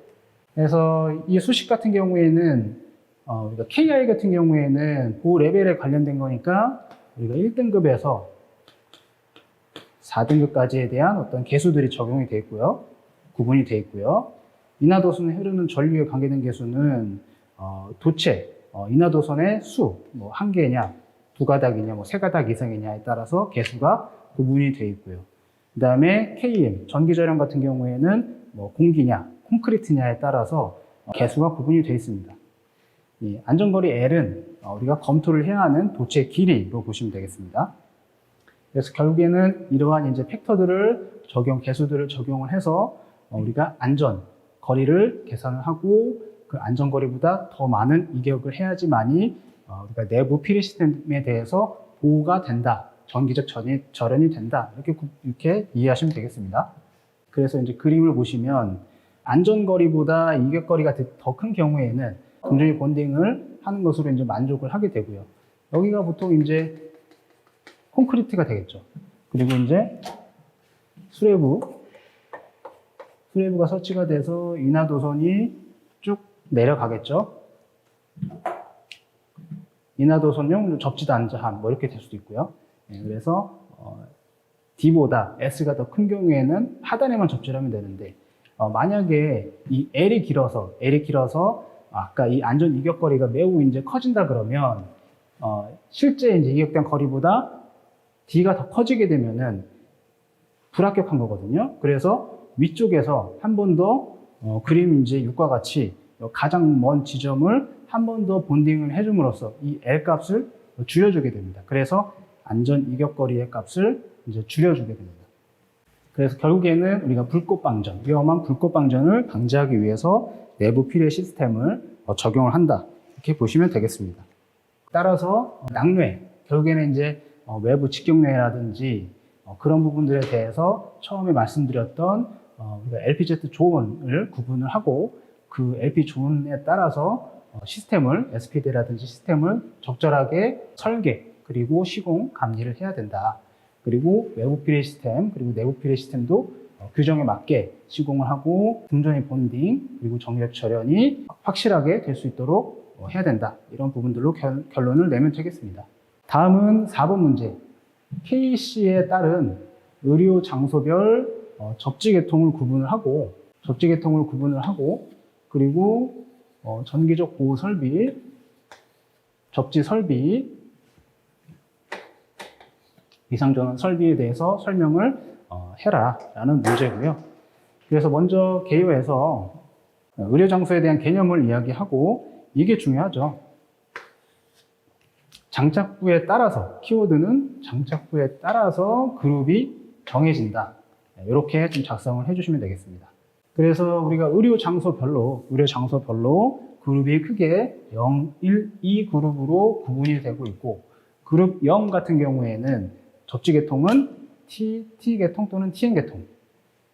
그래서 이 수식 같은 경우에는 우리가 KI 같은 경우에는 보호 레벨에 관련된 거니까 우리가 1등급에서 4등급까지에 대한 어떤 개수들이 적용이 되어 있고요. 구분이 되어 있고요. 인하도선에 흐르는 전류에 관계된 개수는 도체, 인하도선의 수, 한 개냐, 두 가닥이냐, 세 가닥 이상이냐에 따라서 개수가 구분이 되어 있고요. 그 다음에 KM, 전기절연 같은 경우에는 공기냐, 콘크리트냐에 따라서 개수가 구분이 되어 있습니다. 이 안전거리 L은 우리가 검토를 해야 하는 도체 길이로 보시면 되겠습니다. 그래서 결국에는 이러한 이제 팩터들을 개수들을 적용을 해서 우리가 안전거리를 계산을 하고 그 안전거리보다 더 많은 이격을 해야지만이 우리가 내부 필의 시스템에 대해서 보호가 된다. 전기적 절연이 된다. 이렇게 이해하시면 되겠습니다. 그래서 이제 그림을 보시면 안전거리보다 이격거리가 더 큰 경우에는 동전이 본딩을 하는 것으로 이제 만족을 하게 되고요. 여기가 보통 이제 콘크리트가 되겠죠. 그리고 이제 수레부가 설치가 돼서 인하도선이 쭉 내려가겠죠. 인하도선용 접지단자함 이렇게 될 수도 있고요. 그래서 D보다 S가 더 큰 경우에는 하단에만 접지를 하면 되는데 만약에 이 L이 길어서 아까 이 안전 이격거리가 매우 이제 커진다 그러면 실제 이제 이격된 거리보다 D가 더 커지게 되면은 불합격한 거거든요. 그래서 위쪽에서 한 번 더 그림 이제 6과 같이 가장 먼 지점을 한 번 더 본딩을 해줌으로써 이 L 값을 줄여주게 됩니다. 그래서 안전 이격거리의 값을 이제 줄여주게 됩니다. 그래서 결국에는 우리가 위험한 불꽃 방전을 방지하기 위해서 내부 필의 시스템을 적용을 한다. 이렇게 보시면 되겠습니다. 따라서 낙뢰, 결국에는 이제 외부 직경례라든지 그런 부분들에 대해서 처음에 말씀드렸던 우리가 LPZ 존을 구분을 하고 그 LP 존에 따라서 시스템을 SPD라든지 시스템을 적절하게 설계 그리고 시공 감리를 해야 된다. 그리고 외부 피레 시스템 그리고 내부 피레 시스템도 규정에 맞게 시공을 하고 등전의 본딩 그리고 정력 절연이 확실하게 될 수 있도록 해야 된다. 이런 부분들로 결론을 내면 되겠습니다. 다음은 4번 문제. KC에 따른 의료 장소별 접지 계통을 구분을 하고 그리고 전기적 보호 설비, 접지 설비, 비상전원 설비에 대해서 설명을 해라 라는 문제고요. 그래서 먼저 개요에서 의료 장소에 대한 개념을 이야기하고 이게 중요하죠. 장착부에 따라서, 키워드는 장착부에 따라서 그룹이 정해진다. 이렇게 좀 작성을 해주시면 되겠습니다. 그래서 우리가 의료 장소별로 그룹이 크게 0, 1, 2 그룹으로 구분이 되고 있고, 그룹 0 같은 경우에는 접지 계통은 T 계통 또는 TN 계통,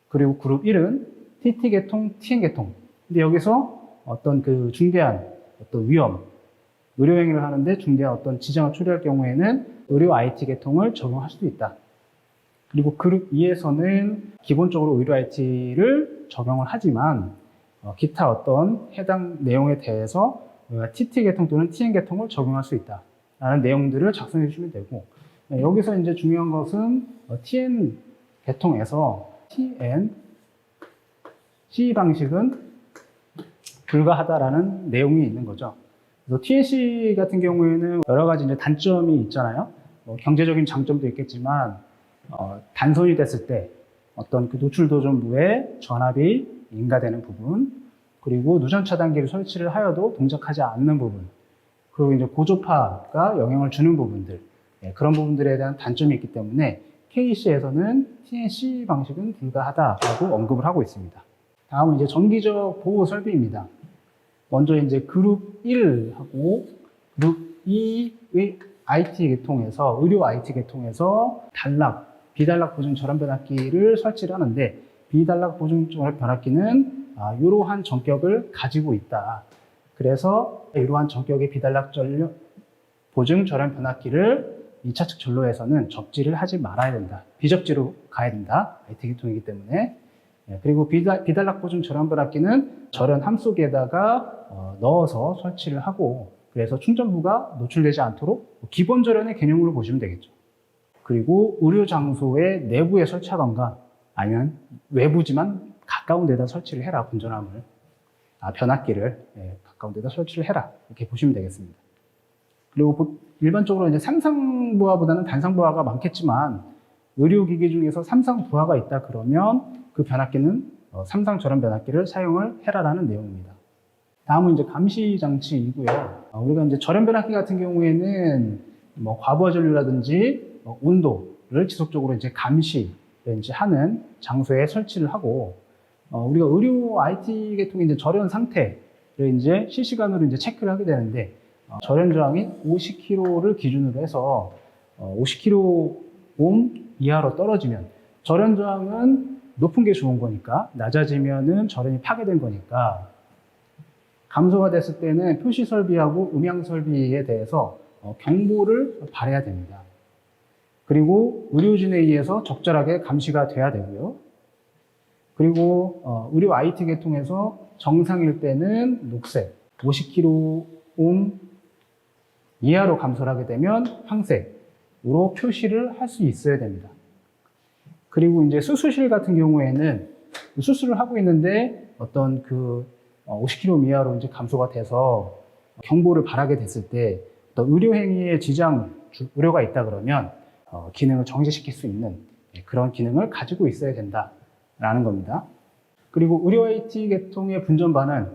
그리고 그룹 1은 TT 계통, TN 계통. 근데 여기서 어떤 그 중대한 어떤 위험, 의료행위를 하는데 중대한 어떤 지장을 초래할 경우에는 의료 IT 계통을 적용할 수도 있다. 그리고 그룹 2에서는 기본적으로 의료 IT를 적용을 하지만 기타 어떤 해당 내용에 대해서 TT 계통 또는 TN 계통을 적용할 수 있다. 라는 내용들을 작성해 주시면 되고, 여기서 이제 중요한 것은 TN 계통에서 TN C 방식은 불가하다라는 내용이 있는 거죠. 그래서 TNC 같은 경우에는 여러 가지 이제 단점이 있잖아요. 경제적인 장점도 있겠지만, 단손이 됐을 때 어떤 그 노출 도전부에 전압이 인가되는 부분, 그리고 누전 차단기를 설치를 하여도 동작하지 않는 부분, 그리고 이제 고조파가 영향을 주는 부분들, 그런 부분들에 대한 단점이 있기 때문에 KC에서는 TNC 방식은 불가하다라고 언급을 하고 있습니다. 다음은 이제 전기적 보호 설비입니다. 먼저 이제 그룹 1하고 그룹 2의 IT 계통에서, 의료 IT 계통에서 비단락 보증 절연 변압기를 설치를 하는데, 비단락 보증 절연 변압기는 이러한 전격을 가지고 있다. 그래서 이러한 전격의 비단락 보증 절연 변압기를 2차 측 전로에서는 접지를 하지 말아야 된다. 비접지로 가야 된다. IT 계통이기 때문에. 그리고 비단락 보증 절연 변압기는 절연 함 속에다가 넣어서 설치를 하고, 그래서 충전부가 노출되지 않도록 기본 절연의 개념으로 보시면 되겠죠. 그리고 의료 장소의 내부에 설치하던가 아니면 외부지만 가까운 데다 설치를 해라. 분전함을, 변압기를 가까운 데다 설치를 해라. 이렇게 보시면 되겠습니다. 그리고 일반적으로 이제 삼상부하보다는 단상부하가 많겠지만, 의료기기 중에서 삼상부하가 있다 그러면 그 변압기는 삼상 절연 변압기를 사용을 해라라는 내용입니다. 다음은 이제 감시 장치이고요. 우리가 이제 절연 변압기 같은 경우에는 과부하 전류라든지 온도를 지속적으로 이제 감시를 이제 하는 장소에 설치를 하고, 우리가 의료 IT 계통의 이제 절연 상태를 이제 실시간으로 이제 체크를 하게 되는데, 절연 저항이 50kg를 기준으로 해서 50kΩ 이하로 떨어지면, 절연 저항은 높은 게 좋은 거니까, 낮아지면은 절연이 파괴된 거니까, 감소가 됐을 때는 표시 설비하고 음향 설비에 대해서 경보를 발해야 됩니다. 그리고 의료진에 의해서 적절하게 감시가 돼야 되고요. 그리고 의료 IT 계통에서 정상일 때는 녹색, 50kΩ 이하로 감소를 하게 되면 황색으로 표시를 할 수 있어야 됩니다. 그리고 이제 수술실 같은 경우에는 수술을 하고 있는데 어떤 50kΩ 이하로 이제 감소가 돼서 경보를 발하게 됐을 때 어떤 의료 행위에 우려가 있다 그러면 기능을 정지시킬 수 있는 그런 기능을 가지고 있어야 된다라는 겁니다. 그리고 의료 IT 계통의 분전반은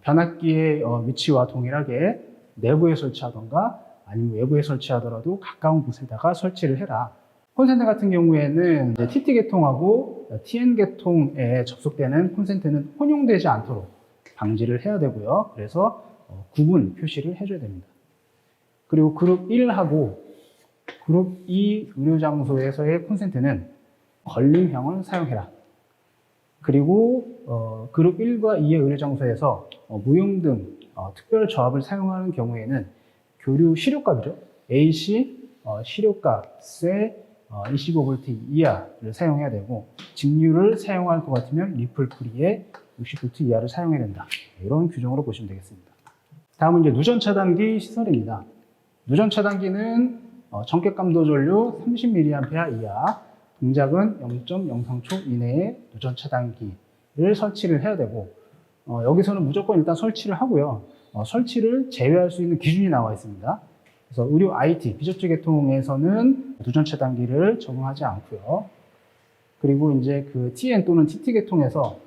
변압기의 위치와 동일하게 내부에 설치하던가 아니면 외부에 설치하더라도 가까운 곳에다가 설치를 해라. 콘센트 같은 경우에는 TT 계통하고 TN 계통에 접속되는 콘센트는 혼용되지 않도록 방지를 해야 되고요. 그래서 구분 표시를 해줘야 됩니다. 그리고 그룹 1하고 그룹 E 의료 장소에서의 콘센트는 걸림형을 사용해라. 그리고 그룹 1과 2의 의료 장소에서 무용 등 특별 조합을 사용하는 경우에는 교류 시료값이죠. AC 시료값의 25V 이하를 사용해야 되고, 직류를 사용할 것 같으면 리플 프리의 60V 이하를 사용해야 된다. 이런 규정으로 보시면 되겠습니다. 다음은 이제 누전 차단기 시설입니다. 누전 차단기는 전격 감도 전류 30mA 이하, 동작은 0.03초 이내에 누전 차단기를 설치를 해야 되고, 여기서는 무조건 일단 설치를 하고요. 설치를 제외할 수 있는 기준이 나와 있습니다. 그래서 의료 IT, 비접촉 계통에서는 누전 차단기를 적용하지 않고요. 그리고 이제 그 TN 또는 TT 계통에서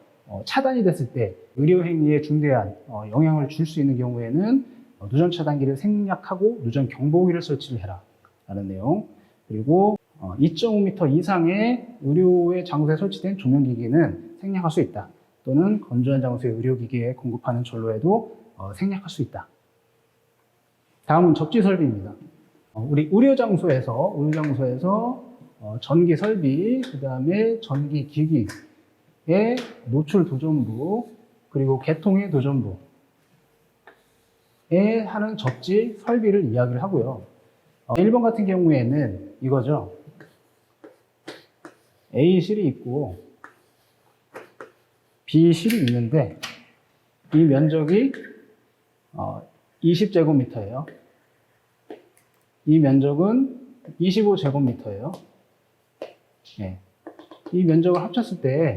차단이 됐을 때 의료 행위에 중대한 영향을 줄 수 있는 경우에는 누전 차단기를 생략하고 누전 경보기를 설치를 해라 라는 내용. 그리고 2.5m 이상의 의료의 장소에 설치된 조명기기는 생략할 수 있다. 또는 건조한 장소의 의료기기에 공급하는 전로에도 생략할 수 있다. 다음은 접지 설비입니다. 우리 의료 장소에서 전기 설비, 그 다음에 전기 기기의 노출 도전부, 그리고 개통의 도전부에 하는 접지 설비를 이야기를 하고요. 1번 같은 경우에는 이거죠. A실이 있고 B실이 있는데 이 면적이 20제곱미터예요. 이 면적은 25제곱미터예요. 네. 이 면적을 합쳤을 때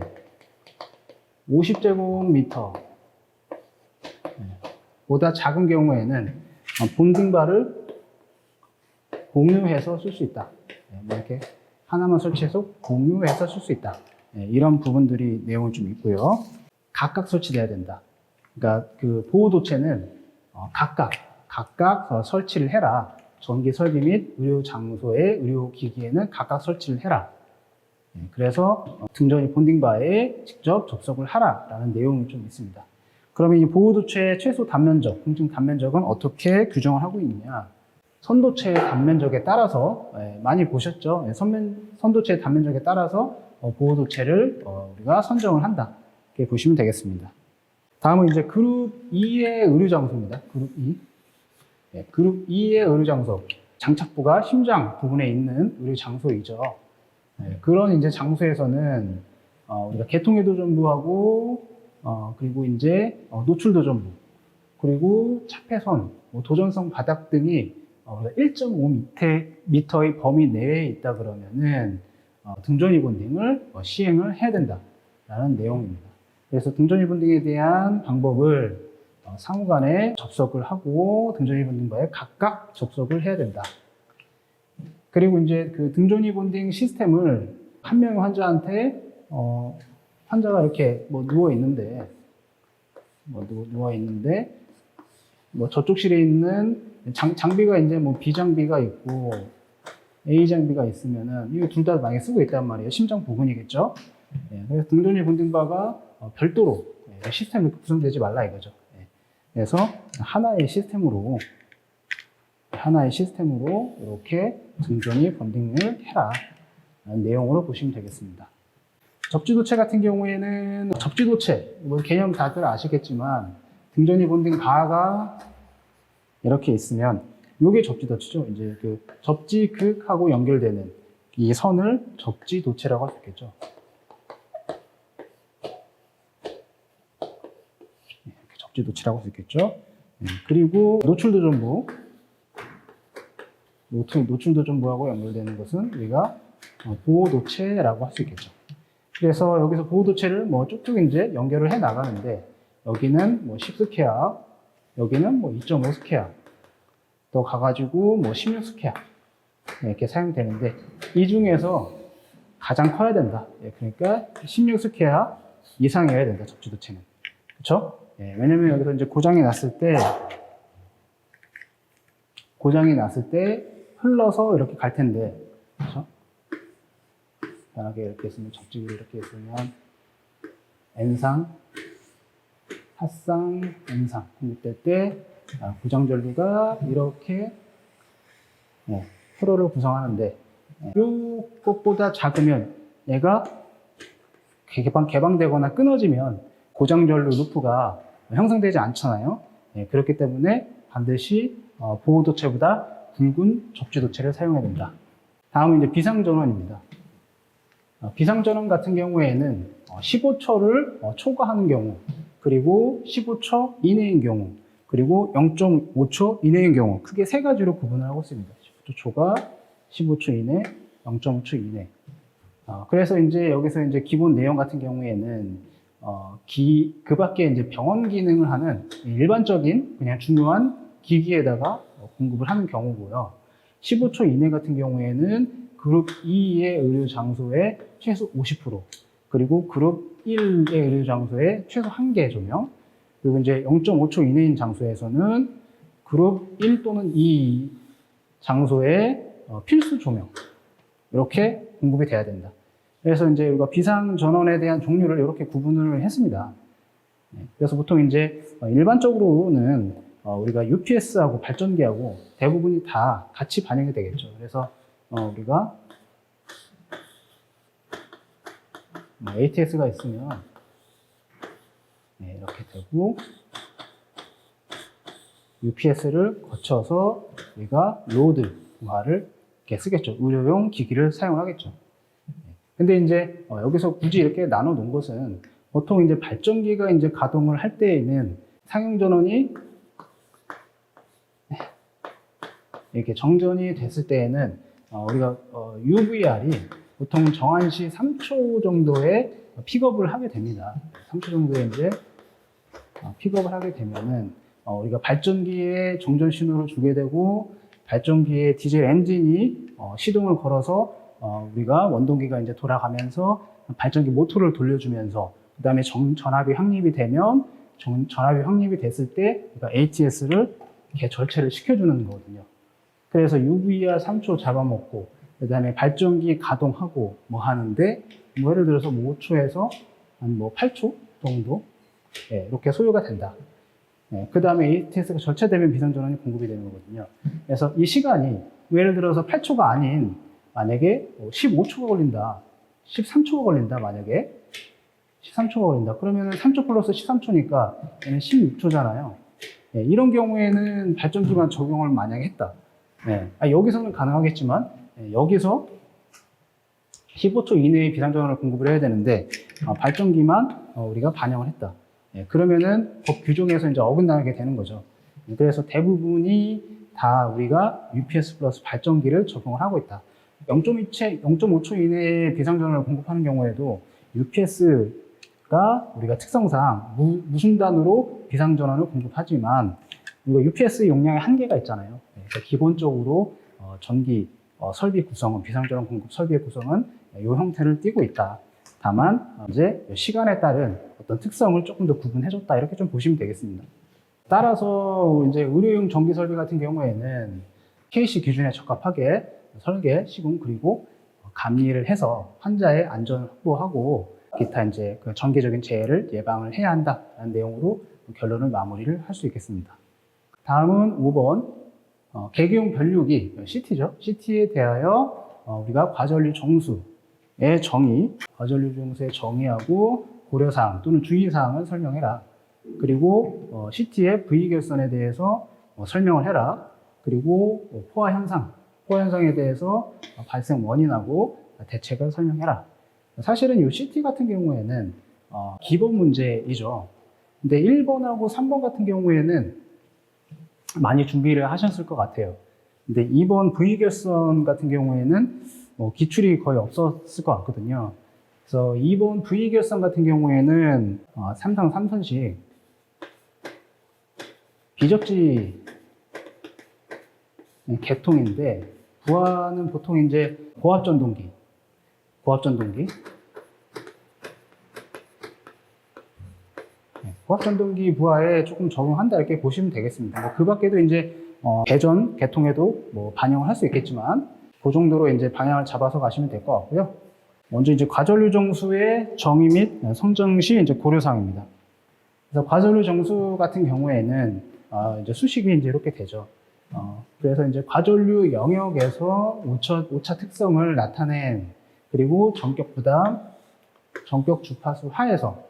50제곱미터 보다 작은 경우에는 본딩바를 공유해서 쓸 수 있다. 이렇게 하나만 설치해서 공유해서 쓸 수 있다. 이런 부분들이 내용이 좀 있고요. 각각 설치돼야 된다. 그러니까 그 보호도체는 각각 설치를 해라. 전기 설비 및 의료 장소의 의료기기에는 각각 설치를 해라. 그래서 등전이 본딩바에 직접 접속을 하라라는 내용이 좀 있습니다. 그러면 이 보호도체의 최소 단면적, 공증 단면적은 어떻게 규정을 하고 있느냐? 선도체의 단면적에 따라서, 많이 보셨죠? 선도체의 단면적에 따라서 보호도체를 우리가 선정을 한다. 이렇게 보시면 되겠습니다. 다음은 이제 그룹 2의 의료 장소입니다. 그룹 2. 그룹 2의 의료 장소. 장착부가 심장 부분에 있는 의료 장소이죠. 그런 이제 장소에서는 우리가 개통의 도전부하고 그리고 이제 노출 도전부, 그리고 차폐선, 도전성 바닥 등이 1.5m의 범위 내에 있다 그러면은 등전이 본딩을 시행을 해야 된다라는 내용입니다. 그래서 등전이 본딩에 대한 방법을 상호간에 접속을 하고 등전이 본딩과에 각각 접속을 해야 된다. 그리고 이제 그 등전이 본딩 시스템을 한 명의 환자한테 환자가 이렇게 누워 있는데 저쪽실에 있는 장비가 이제 B 장비가 있고 A 장비가 있으면은 이거 둘 다 많이 쓰고 있단 말이에요. 심장 부분이겠죠. 그래서 등전이 본딩바가 별도로 시스템이 구성되지 말라 이거죠. 그래서 하나의 시스템으로 이렇게 등전이 본딩을 해라 라는 내용으로 보시면 되겠습니다. 접지도체 같은 경우에는 접지도체, 개념 다들 아시겠지만 등전이 본딩 바가 이렇게 있으면 이게 접지도체죠. 이제 그 접지극하고 연결되는 이 선을 접지도체라고 할 수 있겠죠. 이렇게 접지도체라고 할 수 있겠죠. 그리고 노출도전부하고 연결되는 것은 우리가 보호도체라고 할 수 있겠죠. 그래서 여기서 보호도체를 쭉쭉 이제 연결을 해 나가는데, 여기는 10스퀘어, 여기는 2.5스퀘어, 또 가가지고 16스퀘어 이렇게 사용되는데, 이 중에서 가장 커야 된다. 그러니까 16스퀘어 이상이어야 된다, 접지도체는. 그렇죠? 왜냐면 여기서 이제 고장이 났을 때 흘러서 이렇게 갈 텐데, 그렇죠? 만약에 이렇게 있으면, 접지기를 이렇게 있으면 N상, 핫상, N상 공급될 때 고장 전류가 이렇게 프로를 구성하는데, 이것보다 작으면 얘가 개방되거나 끊어지면 고장전류 루프가 형성되지 않잖아요. 그렇기 때문에 반드시 보호도체보다 굵은 접지도체를 사용해야 된다. 다음은 이제 비상전원입니다. 비상전원 같은 경우에는 15초를 초과하는 경우, 그리고 15초 이내인 경우, 그리고 0.5초 이내인 경우, 크게 세 가지로 구분을 하고 있습니다. 15초 초과, 15초 이내, 0.5초 이내. 그래서 이제 여기서 이제 기본 내용 같은 경우에는 그 밖에 이제 병원 기능을 하는 일반적인 그냥 중요한 기기에다가 공급을 하는 경우고요. 15초 이내 같은 경우에는 그룹 2의 의료 장소의 최소 50%, 그리고 그룹 1의 의료 장소의 최소 1개 조명, 그리고 이제 0.5초 이내인 장소에서는 그룹 1 또는 2 장소의 필수 조명, 이렇게 공급이 돼야 된다. 그래서 이제 우리가 비상전원에 대한 종류를 이렇게 구분을 했습니다. 그래서 보통 이제 일반적으로는 우리가 UPS하고 발전기하고 대부분이 다 같이 반영이 되겠죠. 그래서 우리가 ATS가 있으면 이렇게 되고, UPS를 거쳐서 우리가 로드화를 이렇게 쓰겠죠. 의료용 기기를 사용하겠죠. 근데 이제 여기서 굳이 이렇게 나눠 놓은 것은, 보통 이제 발전기가 이제 가동을 할 때에는 상용 전원이 이렇게 정전이 됐을 때에는 우리가 UVR이 보통 정한 시 3초 정도의 픽업을 하게 됩니다. 3초 정도에 이제 픽업을 하게 되면은 우리가 발전기에 정전 신호를 주게 되고, 발전기의 디젤 엔진이 시동을 걸어서 우리가 원동기가 이제 돌아가면서 발전기 모터를 돌려주면서, 그 다음에 전압이 확립이 되면, 전압이 확립이 됐을 때 그러니까 ATS를 이렇게 절체를 시켜주는 거거든요. 그래서 UVR 3초 잡아먹고, 그 다음에 발전기 가동하고 뭐 하는데, 예를 들어서 5초에서 한 8초 정도 이렇게 소요가 된다. 그 다음에 ATS가 절체되면 비상전원이 공급이 되는 거거든요. 그래서 이 시간이 예를 들어서 8초가 아닌, 만약에 15초가 걸린다, 13초가 걸린다, 만약에 13초가 걸린다, 그러면 3초 플러스 13초니까 얘는 16초잖아요. 이런 경우에는 발전기만 적용을 만약에 했다. 여기서는 가능하겠지만, 여기서 15초 이내에 비상전원을 공급을 해야 되는데, 발전기만 우리가 반영을 했다. 그러면은 법 규정에서 이제 어긋나게 되는 거죠. 그래서 대부분이 다 우리가 UPS 플러스 발전기를 적용을 하고 있다. 0.5초 이내에 비상전원을 공급하는 경우에도 UPS가 우리가 특성상 무순단으로 비상전원을 공급하지만, 이거 UPS 용량의 한계가 있잖아요. 그래서 기본적으로 전기 설비 구성은, 비상전원 공급 설비의 구성은 이 형태를 띠고 있다. 다만 이제 시간에 따른 어떤 특성을 조금 더 구분해줬다, 이렇게 좀 보시면 되겠습니다. 따라서 이제 의료용 전기 설비 같은 경우에는 KC 기준에 적합하게 설계, 시공, 그리고 감리를 해서 환자의 안전을 확보하고 기타 이제 그 전개적인 재해를 예방을 해야 한다라는 내용으로 결론을 마무리를 할 수 있겠습니다. 다음은 5번 계기용 변류기 CT죠. CT에 대하여 우리가 과전류 정수의 정의, 과전류 정수의 정의하고 고려사항 또는 주의사항을 설명해라. 그리고 CT의 V결선에 대해서 설명을 해라. 그리고 포화 현상에 대해서 발생 원인하고 대책을 설명해라. 사실은 이 CT 같은 경우에는 기본 문제이죠. 근데 1번하고 3번 같은 경우에는 많이 준비를 하셨을 것 같아요. 근데 2번 V결선 같은 경우에는 기출이 거의 없었을 것 같거든요. 그래서 2번 V결선 같은 경우에는 3상 3선식 비적지 계통인데, 부하는 보통 이제 고압전동기. 고압전동기 부하에 조금 적용한다, 이렇게 보시면 되겠습니다. 그 밖에도 이제 배전 계통에도 반영을 할 수 있겠지만, 그 정도로 이제 방향을 잡아서 가시면 될 것 같고요. 먼저 이제 과전류 정수의 정의 및 성정 시 이제 고려사항입니다. 그래서 과전류 정수 같은 경우에는 이제 수식이 이제 이렇게 되죠. 그래서 이제 과전류 영역에서 오차 특성을 나타낸, 그리고 전격 부담, 전격 주파수 하에서,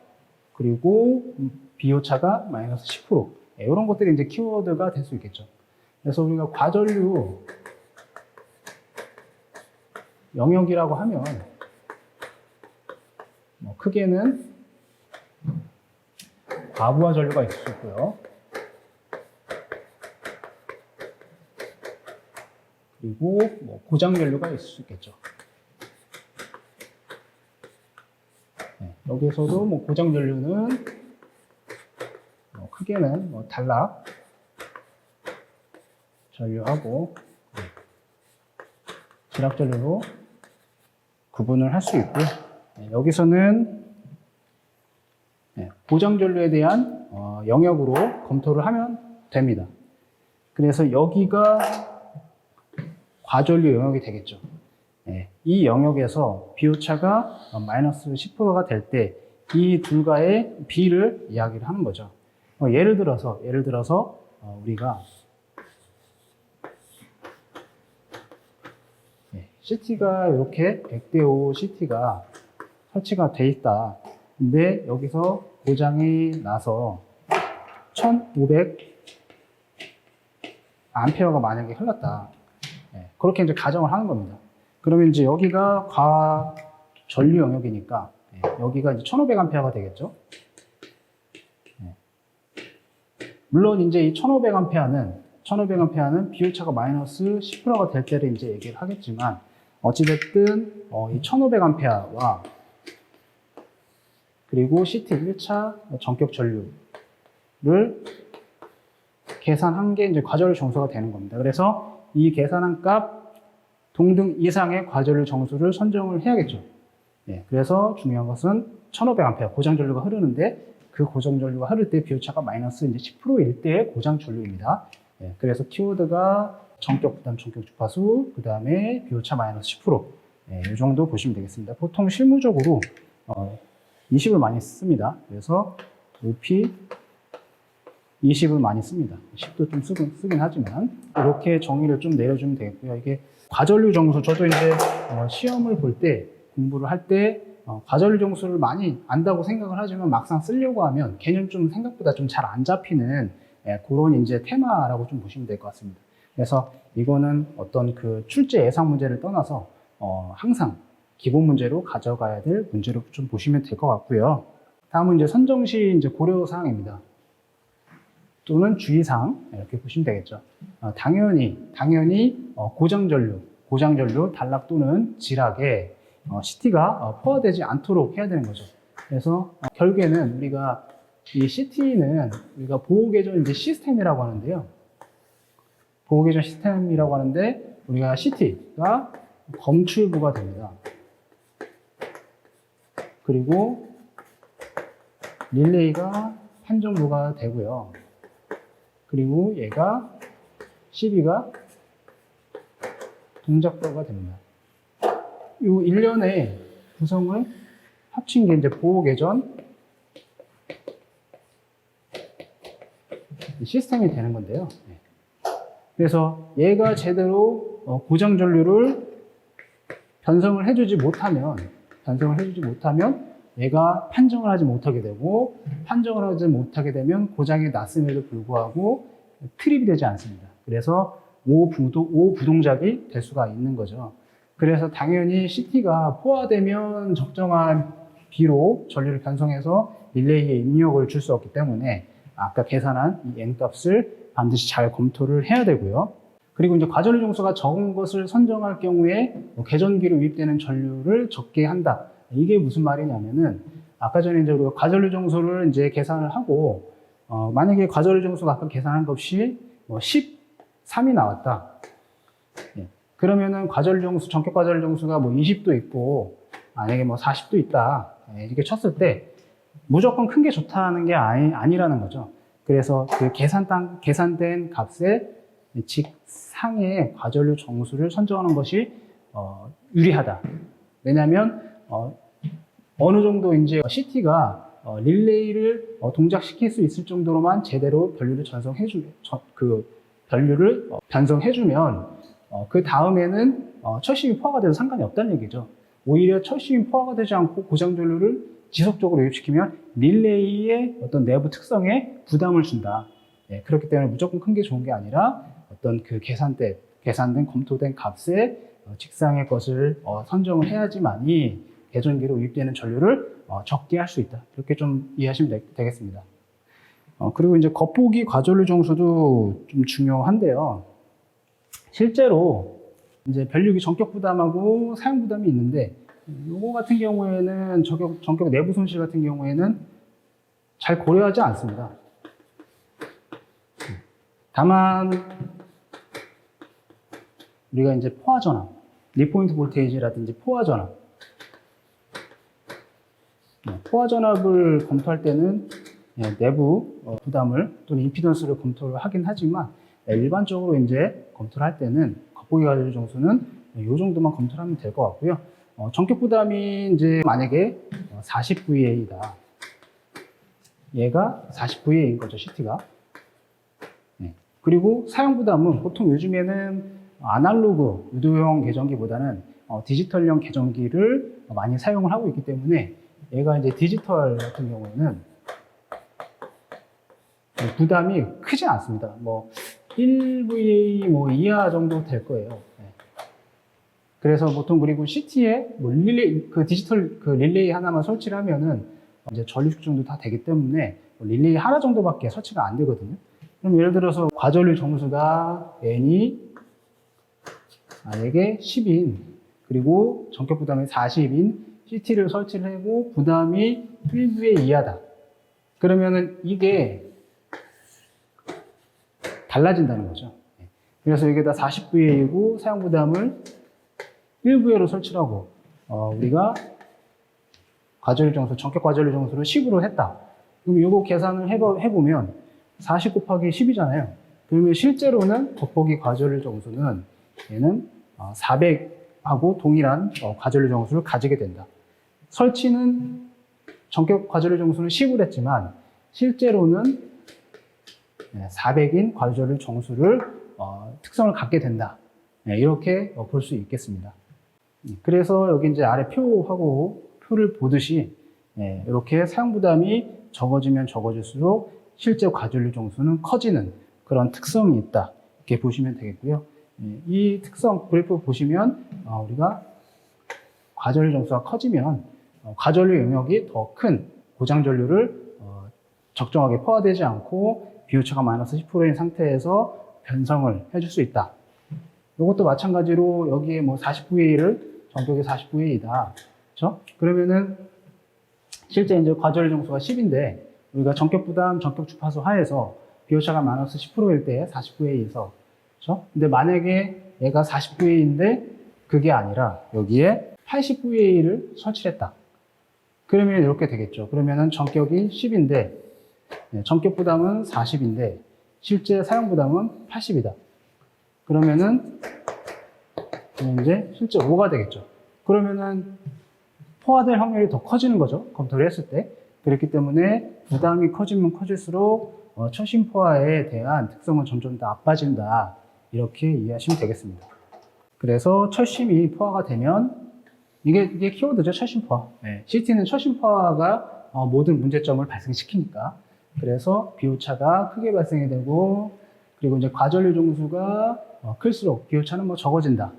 그리고 비오차가 마이너스 10%. 이런 것들이 이제 키워드가 될 수 있겠죠. 그래서 우리가 과전류 영역이라고 하면, 크게는 과부하 전류가 있을 수 있고요. 그리고 고장 전류가 있을 수 있겠죠. 여기서도 고장 전류는 크게는 단락 전류하고 지락 전류로 구분을 할 수 있고요. 여기서는 고장 전류에 대한 영역으로 검토를 하면 됩니다. 그래서 여기가 과전류 영역이 되겠죠. 이 영역에서 비오차가 마이너스 10%가 될 때 이 둘과의 비를 이야기를 하는 거죠. 예를 들어서 우리가 CT가 이렇게 100대5 CT가 설치가 돼 있다. 근데 여기서 고장이 나서 1500 암페어가 만약에 흘렀다. 그렇게 이제 가정을 하는 겁니다. 그러면 이제 여기가 과전류 영역이니까 여기가 이제 1500 암페어가 되겠죠. 물론 이제 이 1500 암페어는 비오차가 마이너스 10%가 될 때를 이제 얘기를 하겠지만, 어찌됐든 이 1500 암페어와 그리고 CT 1차 전격 전류를 계산한 게 이제 과전류 정수가 되는 겁니다. 그래서 이 계산한 값 동등 이상의 과전류 정수를 선정을 해야겠죠. 그래서 중요한 것은 1500A 고장 전류가 흐르는데, 그 고장 전류가 흐를 때 비오차가 마이너스 이제 10%일 때의 고장 전류입니다. 그래서 키워드가 전격 부담, 전격 주파수, 그 다음에 비오차 마이너스 10%. 이 정도 보시면 되겠습니다. 보통 실무적으로 20을 많이 씁니다. 그래서 OP 20을 많이 씁니다. 10도 좀 쓰긴 하지만 이렇게 정의를 좀 내려주면 되겠고요. 이게 과전류 정수, 저도 이제 시험을 볼 때, 공부를 할 때 과전류 정수를 많이 안다고 생각을 하지만 막상 쓰려고 하면 걔는 좀 생각보다 좀 잘 안 잡히는 그런 이제 테마라고 좀 보시면 될 것 같습니다. 그래서 이거는 어떤 그 출제 예상 문제를 떠나서 항상 기본 문제로 가져가야 될 문제로 좀 보시면 될 것 같고요. 다음은 이제 선정 시 이제 고려 사항입니다. 또는 주의사항 이렇게 보시면 되겠죠. 당연히 고장 전류 단락 또는 지락에 CT가 포화되지 않도록 해야 되는 거죠. 그래서 결국에는 우리가 이 CT는 우리가 보호개전 이제 시스템이라고 하는데요. 보호개전 시스템이라고 하는데, 우리가 CT가 검출부가 됩니다. 그리고 릴레이가 판정부가 되고요. 그리고 얘가 CB가 동작부가 됩니다. 이 일련의 구성을 합친 게 이제 보호개전 시스템이 되는 건데요. 그래서 얘가 제대로 고장 전류를 변성을 해주지 못하면 얘가 판정을 하지 못하게 되고, 판정을 하지 못하게 되면 고장이 났음에도 불구하고 트립이 되지 않습니다. 그래서 오부동작이 될 수가 있는 거죠. 그래서 당연히 CT가 포화되면 적정한 B로 전류를 변성해서 릴레이에 입력을 줄 수 없기 때문에 아까 계산한 이 N값을 반드시 잘 검토를 해야 되고요. 그리고 이제 과전류 정수가 적은 것을 선정할 경우에 개전기로 유입되는 전류를 적게 한다. 이게 무슨 말이냐면은, 아까 전에 이제 우리가 과전류 정수를 이제 계산을 하고, 만약에 과전류 정수가 아까 계산한 값이 13이 나왔다. 그러면은 과전류 정수, 전격 과전류 정수가 20도 있고, 만약에 40도 있다. 이렇게 쳤을 때 무조건 큰 게 좋다는 게 아니라는 거죠. 그래서 그 계산된 값에 직상의 과전류 정수를 선정하는 것이 유리하다. 왜냐하면 어느 정도 이제 CT가 릴레이를 동작시킬 수 있을 정도로만 제대로 변류를 전류를 변성해주면 그 다음에는 철심이 포화가 돼도 상관이 없다는 얘기죠. 오히려 철심이 포화가 되지 않고 고장 전류를 지속적으로 유입시키면 릴레이의 어떤 내부 특성에 부담을 준다. 그렇기 때문에 무조건 큰 게 좋은 게 아니라 어떤 그 계산된 검토된 값에 직상의 것을 선정을 해야지만이 개전기로 유입되는 전류를 적게 할 수 있다. 이렇게 좀 이해하시면 되겠습니다. 그리고 이제 겉보기 과전류 정수도 좀 중요한데요. 실제로 이제 변류기 전격 부담하고 사용 부담이 있는데, 요거 같은 경우에는 전격 내부 손실 같은 경우에는 잘 고려하지 않습니다. 다만 우리가 이제 포화 전압, 리포인트 볼테이지라든지 포화 전압, 포화 전압을 검토할 때는 내부 부담을 또는 임피던스를 검토를 하긴 하지만, 일반적으로 이제 검토를 할 때는 겉보기 과전류 정수는 이 정도만 검토를 하면 될 것 같고요. 전격 부담이 이제 만약에 40VA다. 얘가 40VA인 거죠, CT가. 그리고 사용 부담은 보통 요즘에는 아날로그 유도형 계전기보다는 디지털형 계전기를 많이 사용을 하고 있기 때문에, 얘가 이제 디지털 같은 경우에는 부담이 크지 않습니다. 뭐 1VA 뭐 이하 정도 될 거예요. 그래서 보통, 그리고 CT에 뭐 릴레이, 그 디지털 그 릴레이 하나만 설치를 하면은 이제 전류 측정도 다 되기 때문에 릴레이 하나 정도밖에 설치가 안 되거든요. 그럼 예를 들어서 과전류 정수가 N이 만약에 10인, 그리고 전격 부담이 40인 CT를 설치를 하고 부담이 1VA 이하다. 그러면은 이게 달라진다는 거죠. 그래서 이게 다 40VA이고 사용 부담을 1VA로 설치하고 우리가 과전류 정수, 전격 과전류 정수를 10으로 했다. 그럼 이거 계산을 해보면 40 곱하기 10이잖아요. 그러면 실제로는 겉보기 과전류 정수는 얘는 400하고 동일한 과전류 정수를 가지게 된다. 설치는 전격 과전류 정수는 10으로 했지만 실제로는 400인 과전류 정수를 특성을 갖게 된다. 이렇게 볼 수 있겠습니다. 그래서 여기 이제 아래 표를 보듯이 이렇게 사용 부담이 적어지면 적어질수록 실제 과전류 정수는 커지는 그런 특성이 있다. 이렇게 보시면 되겠고요. 이 특성 그래프 보시면 우리가 과전류 정수가 커지면 과전류 영역이 더 큰 고장 전류를 적정하게 포화되지 않고 비오차가 마이너스 10%인 상태에서 변성을 해줄 수 있다. 이것도 마찬가지로 여기에 뭐 40VA를 전격이 40VA이다. 그렇죠? 그러면은 실제 이제 과전류 정수가 10인데 우리가 전격 부담, 전격 주파수 하에서 비오차가 마이너스 10%일 때 40VA에서, 그렇죠? 근데 만약에 얘가 40VA인데 그게 아니라 여기에 80VA를 설치했다. 그러면 이렇게 되겠죠. 그러면은 전격이 10인데 전격 부담은 40인데 실제 사용 부담은 80이다. 그러면은 이제 실제 5가 되겠죠. 그러면은 포화될 확률이 더 커지는 거죠. 검토를 했을 때. 그렇기 때문에 부담이 커지면 커질수록 철심 포화에 대한 특성은 점점 더 나빠진다. 이렇게 이해하시면 되겠습니다. 그래서 철심이 포화가 되면 이게 키워드죠. 철심 포화. CT는 철심 포화가 모든 문제점을 발생시키니까. 그래서 비오차가 크게 발생이 되고, 그리고 이제 과전류 정수가 클수록 비오차는 뭐 적어진다.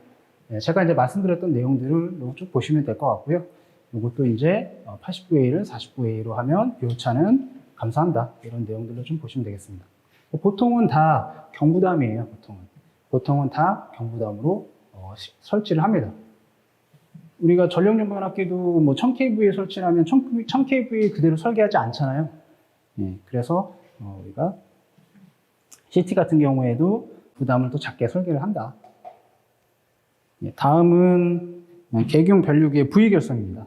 제가 이제 말씀드렸던 내용들을 쭉 보시면 될 것 같고요. 이것도 이제 80VA를 40VA로 하면 비오차는 감소한다. 이런 내용들을 좀 보시면 되겠습니다. 보통은 다 경부담이에요. 보통은 다 경부담으로 설치를 합니다. 우리가 전력연변압기도 뭐 1000kV에 설치를 하면 1000kV 그대로 설계하지 않잖아요. 그래서 우리가 CT 같은 경우에도 부담을 또 작게 설계를 한다. 다음은 계기용 변류기의 V결선입니다.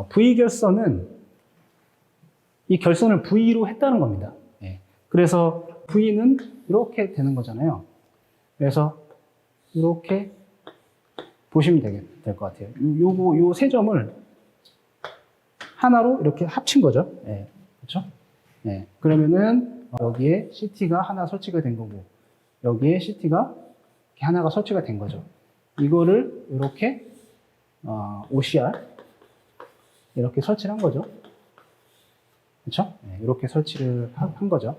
V결선은 이 결선을 V로 했다는 겁니다. 그래서 V는 이렇게 되는 거잖아요. 그래서 이렇게 보시면 될 것 같아요. 요 세 점을 하나로 이렇게 합친 거죠. 그렇죠? 그러면은 여기에 CT가 하나 설치가 된 거고, 여기에 CT가 이렇게 하나가 설치가 된 거죠. 이거를 이렇게 OCR 이렇게 설치를 한 거죠. 그렇죠? 네, 이렇게 설치를 한 거죠.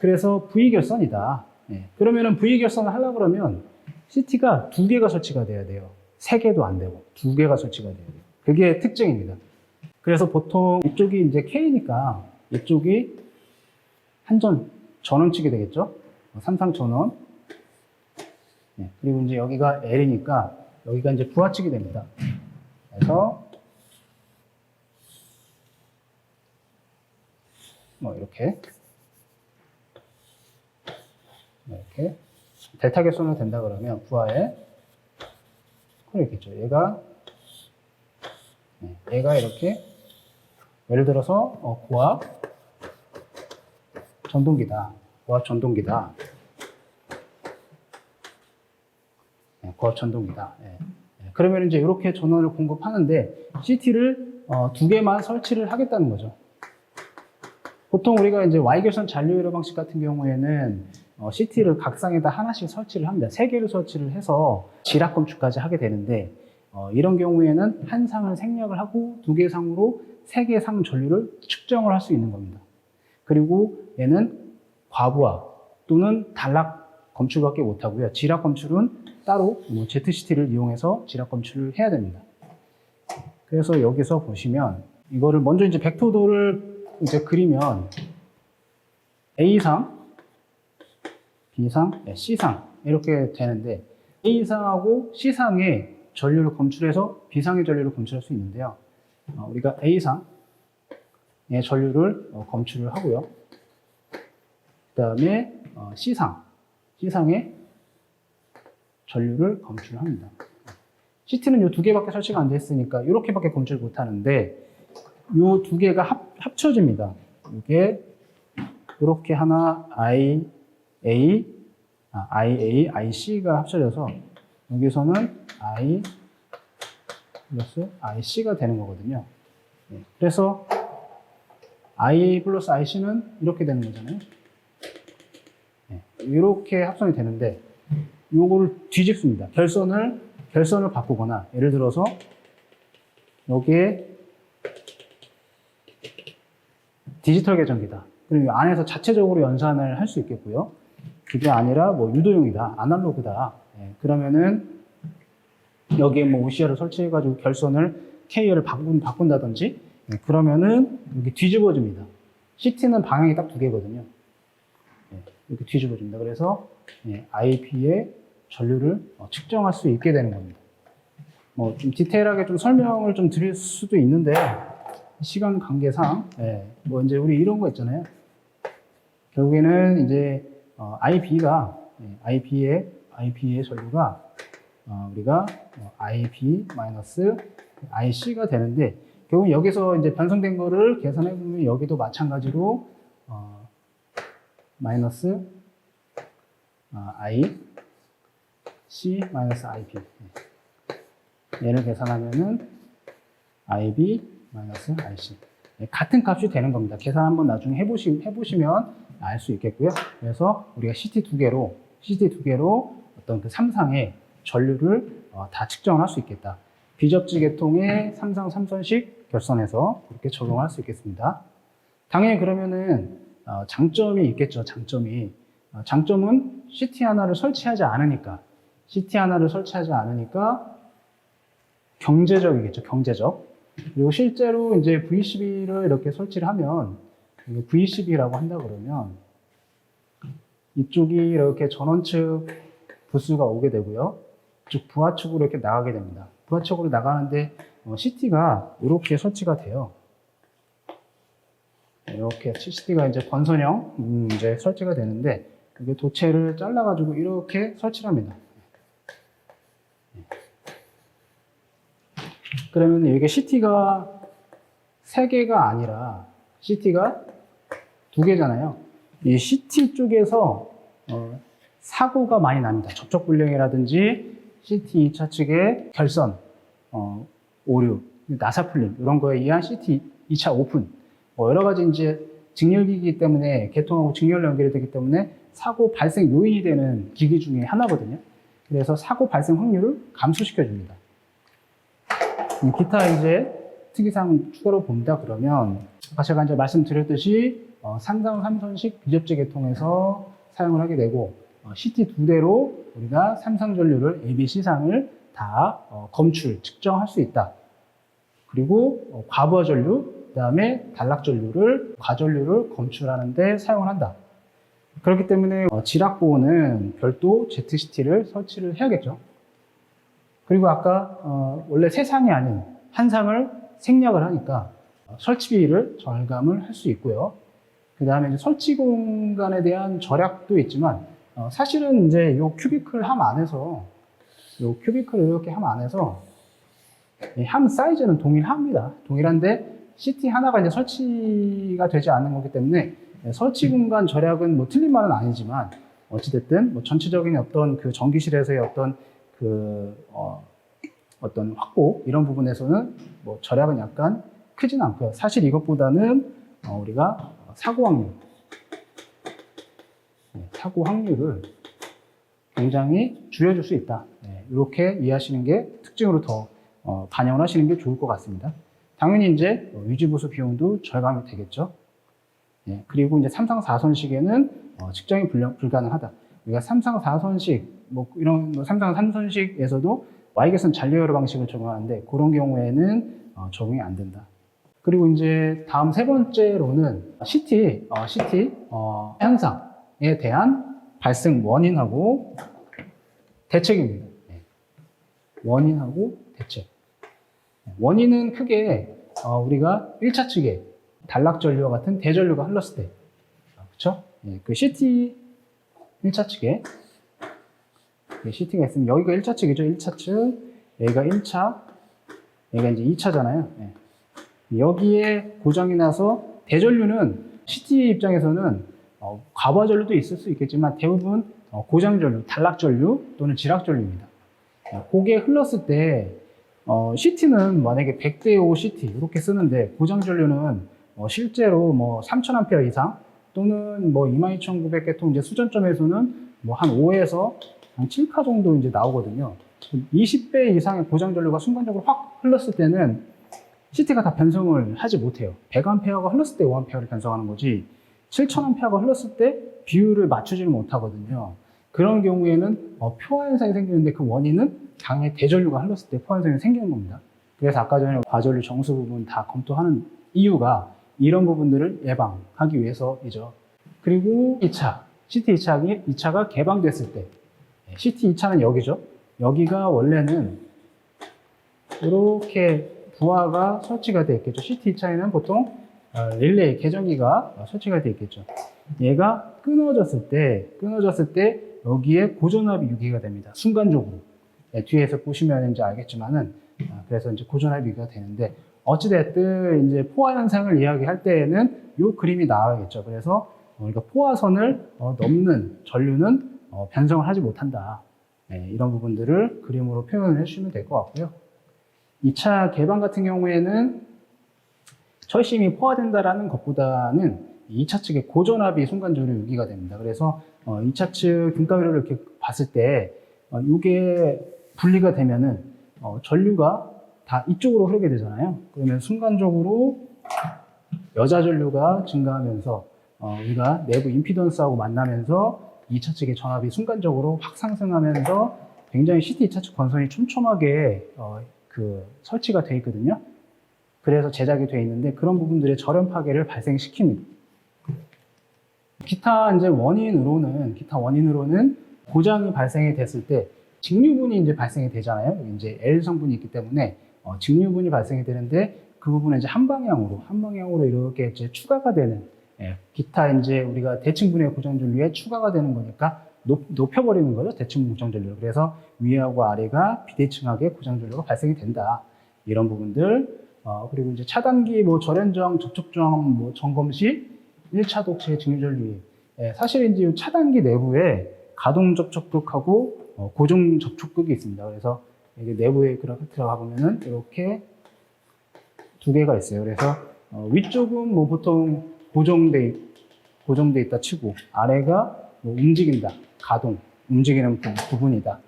그래서 V결선이다. 네, 그러면은 V결선을 하려고 그러면 CT가 2개가 설치가 돼야 돼요. 3개도 안 되고 2개가 설치가 돼야 돼요. 그게 특징입니다. 그래서 보통 이쪽이 이제 K니까 이쪽이 전원측이 되겠죠? 삼상 전원. 네, 그리고 이제 여기가 L이니까 여기가 이제 부하측이 됩니다. 그래서 뭐 이렇게 델타 결선으로 된다 그러면 부하에 이렇겠죠. 얘가 이렇게 예를 들어서 고압 전동기다. 고압 전동기다. 고압 전동기다. 그러면 이제 이렇게 전원을 공급하는데 CT를 2개만 설치를 하겠다는 거죠. 보통 우리가 이제 Y결선 잔류회로 방식 같은 경우에는 CT를 각 상에다 하나씩 설치를 합니다. 3개를 설치를 해서 지락 검출까지 하게 되는데 이런 경우에는 한 상을 생략을 하고 2개 상으로 3개 상 전류를 측정을 할 수 있는 겁니다. 그리고 얘는 과부하 또는 단락 검출밖에 못하고요. 지락 검출은 따로 ZCT를 이용해서 지락 검출을 해야 됩니다. 그래서 여기서 보시면 이거를 먼저 이제 벡터도를 이제 그리면 A상, B상, C상 이렇게 되는데 A상하고 C상의 전류를 검출해서 B상의 전류를 검출할 수 있는데요. 우리가 A상의 전류를 검출을 하고요. 그 다음에 C상의 전류를 검출을 합니다. CT는 이 2개밖에 설치가 안 됐으니까 이렇게밖에 검출 못 하는데 이 2개가 합쳐집니다. 이게 이렇게 하나 IC가 합쳐져서 여기서는 I 플러스 IC가 되는 거거든요. 그래서 I 플러스 IC는 이렇게 되는 거잖아요. 이렇게 합성이 되는데 요거를 뒤집습니다. 결선을 바꾸거나 예를 들어서 여기에 디지털 계전기다. 그리고 안에서 자체적으로 연산을 할 수 있겠고요. 그게 아니라 뭐 유도용이다, 아날로그다. 그러면은 여기에 뭐 OCR을 설치해가지고 결선을 K열을 바꾼다든지 그러면은 여기 뒤집어집니다. CT는 방향이 딱 2개거든요. 이렇게 뒤집어집니다. 그래서 IP의 전류를 측정할 수 있게 되는 겁니다. 뭐 좀 디테일하게 좀 설명을 좀 드릴 수도 있는데 시간 관계상 뭐 이제 우리 이런 거 있잖아요. 결국에는 이제 IP의 전류가 우리가 IP-IC가 되는데 결국 여기서 이제 변성된 거를 계산해 보면 여기도 마찬가지로 마이너스 IC-IP 얘를 계산하면은 IB-IC 같은 값이 되는 겁니다. 계산 한번 나중에 해보시면 알 수 있겠고요. 그래서 우리가 CT 두 개로 어떤 그 3상의 전류를 다 측정을 할 수 있겠다. 비접지 계통의 3상 3선식 결선에서 그렇게 적용할 수 있겠습니다. 당연히 그러면은 장점이 있겠죠. 장점은 CT 하나를 설치하지 않으니까 경제적이겠죠. 경제적. 그리고 실제로 이제 V12를 이렇게 설치를 하면 V12라고 한다 그러면 이쪽이 이렇게 전원측 부수가 오게 되고요. 이쪽 부하측으로 이렇게 나가게 됩니다. 부하측으로 나가는데 CT가 이렇게 설치가 돼요. 이렇게 CT가 이제 권선형 이제 설치가 되는데 이게 도체를 잘라가지고 이렇게 설치를 합니다. 그러면 이게 CT가 3개가 아니라 CT가 2개잖아요. 이 CT 쪽에서 사고가 많이 납니다. 접촉 불량이라든지 CT 2차 측의 결선, 오류, 나사 풀림 이런 거에 의한 CT 2차 오픈 여러 가지 이제 직렬기이기 때문에 개통하고 직렬로 연결이 되기 때문에 사고 발생 요인이 되는 기기 중에 하나거든요. 그래서 사고 발생 확률을 감소시켜 줍니다. 기타 이제 특이사항 추가로 본다 그러면 아까 제가 이제 말씀드렸듯이 삼상 3선식 비접지 개통에서 사용을 하게 되고 CT 2대로 우리가 삼상 전류를 ABC상을 다 검출, 측정할 수 있다. 그리고 과부하 전류, 그 다음에 단락 전류를, 과전류를 검출하는 데 사용을 한다. 그렇기 때문에 지락보호는 별도 ZCT를 설치를 해야겠죠. 그리고 아까 원래 세 상이 아닌 한 상을 생략을 하니까 설치비를 절감을 할 수 있고요. 그 다음에 설치 공간에 대한 절약도 있지만 사실은 이제 요 큐비클 함 안에서 이렇게 함 안에서 함 사이즈는 동일합니다. 동일한데 CT 하나가 이제 설치가 되지 않는 거기 때문에 설치 공간 절약은 뭐 틀린 말은 아니지만 어찌됐든 뭐 전체적인 어떤 그 전기실에서의 어떤 어떤 확보 이런 부분에서는 뭐 절약은 약간 크진 않고요. 사실 이것보다는 우리가 사고 확률을 굉장히 줄여줄 수 있다. 이렇게 이해하시는 게 특징으로 더 반영을 하시는 게 좋을 것 같습니다. 당연히 이제 유지보수 비용도 절감이 되겠죠. 그리고 이제 삼상 4선식에는 측정이 불가능하다. 우리가 삼상 4선식, 이런 삼상 3선식에서도 Y개선 잔류여러 방식을 적용하는데 그런 경우에는 적용이 안 된다. 그리고 이제 다음 세 번째로는 CT 현상에 대한 발생 원인하고 대책입니다. 원인하고 대책. 원인은 크게 우리가 1차 측에 단락 전류와 같은 대전류가 흘렀을 때, 그렇죠? 그 CT 1차 측에 CT가 있으면 여기가 1차 측이죠. 1차 측, 여기가 1차, 여기가 이제 2차잖아요. 여기에 고장이 나서 대전류는 CT 입장에서는 과부하 전류도 있을 수 있겠지만 대부분 고장 전류, 단락 전류 또는 지락 전류입니다. 그게 흘렀을 때 CT는 만약에 100대 5 CT 이렇게 쓰는데 고장 전류는 실제로 뭐 3000A 이상 또는 뭐 22900 개통 이제 수전점에서는 뭐 한 5에서 한 7카 정도 이제 나오거든요. 20배 이상의 고장 전류가 순간적으로 확 흘렀을 때는 CT가 다 변성을 하지 못해요. 100A가 흘렀을 때 5A를 변성하는 거지 7000A가 흘렀을 때 비율을 맞추지를 못하거든요. 그런 경우에는 표화 현상이 생기는데 그 원인은 당연히 대전류가 흘렀을 때 포화 현상이 생기는 겁니다. 그래서 아까 전에 과전류 정수 부분 다 검토하는 이유가 이런 부분들을 예방하기 위해서이죠. 그리고 2차, CT 2차가 개방됐을 때 CT 2차는 여기죠. 여기가 원래는 이렇게 부하가 설치가 되어 있겠죠. CT 2차에는 보통 릴레이, 계전기가 설치가 되어 있겠죠. 얘가 끊어졌을 때 여기에 고전압이 유기가 됩니다. 순간적으로. 뒤에서 보시면 이제 알겠지만은 그래서 이제 고전압이 유기가 되는데 어찌됐든 이제 포화 현상을 이야기할 때에는 이 그림이 나와야겠죠. 그래서 우리가 포화선을 넘는 전류는 변성을 하지 못한다. 이런 부분들을 그림으로 표현을 해주시면 될 것 같고요. 2차 개방 같은 경우에는 철심이 포화된다라는 것보다는 2차 측의 고전압이 순간적으로 유기가 됩니다. 그래서 2차 측 등가위를 이렇게 봤을 때 이게 분리가 되면은 전류가 다 이쪽으로 흐르게 되잖아요. 그러면 순간적으로 여자 전류가 증가하면서 우리가 내부 임피던스하고 만나면서 2차 측의 전압이 순간적으로 확 상승하면서 굉장히 CT 2차 측 건선이 촘촘하게 설치가 되어 있거든요. 그래서 제작이 되어 있는데 그런 부분들의 절연 파괴를 발생시킵니다. 기타 원인으로는 고장이 발생이 됐을 때 직류분이 이제 발생이 되잖아요. 이제 L 성분이 있기 때문에 직류분이 발생이 되는데 그 부분은 이제 한 방향으로 이렇게 이제 추가가 되는 기타 이제 우리가 대칭분해 고정 전류에 추가가 되는 거니까 높여버리는 거죠. 대칭분 고정 전류. 그래서 위하고 아래가 비대칭하게 고정 전류가 발생이 된다. 이런 부분들. 그리고 이제 차단기 절연정 접촉정 점검 시 1차 독체 직류 전류. 사실 이제 차단기 내부에 가동 접촉극하고 고정 접촉극이 있습니다. 그래서 이게 내부에 들어가 보면은 이렇게 두 개가 있어요. 그래서 위쪽은 보통 고정돼 있다 치고 아래가 뭐 움직인다, 가동, 움직이는 부분이다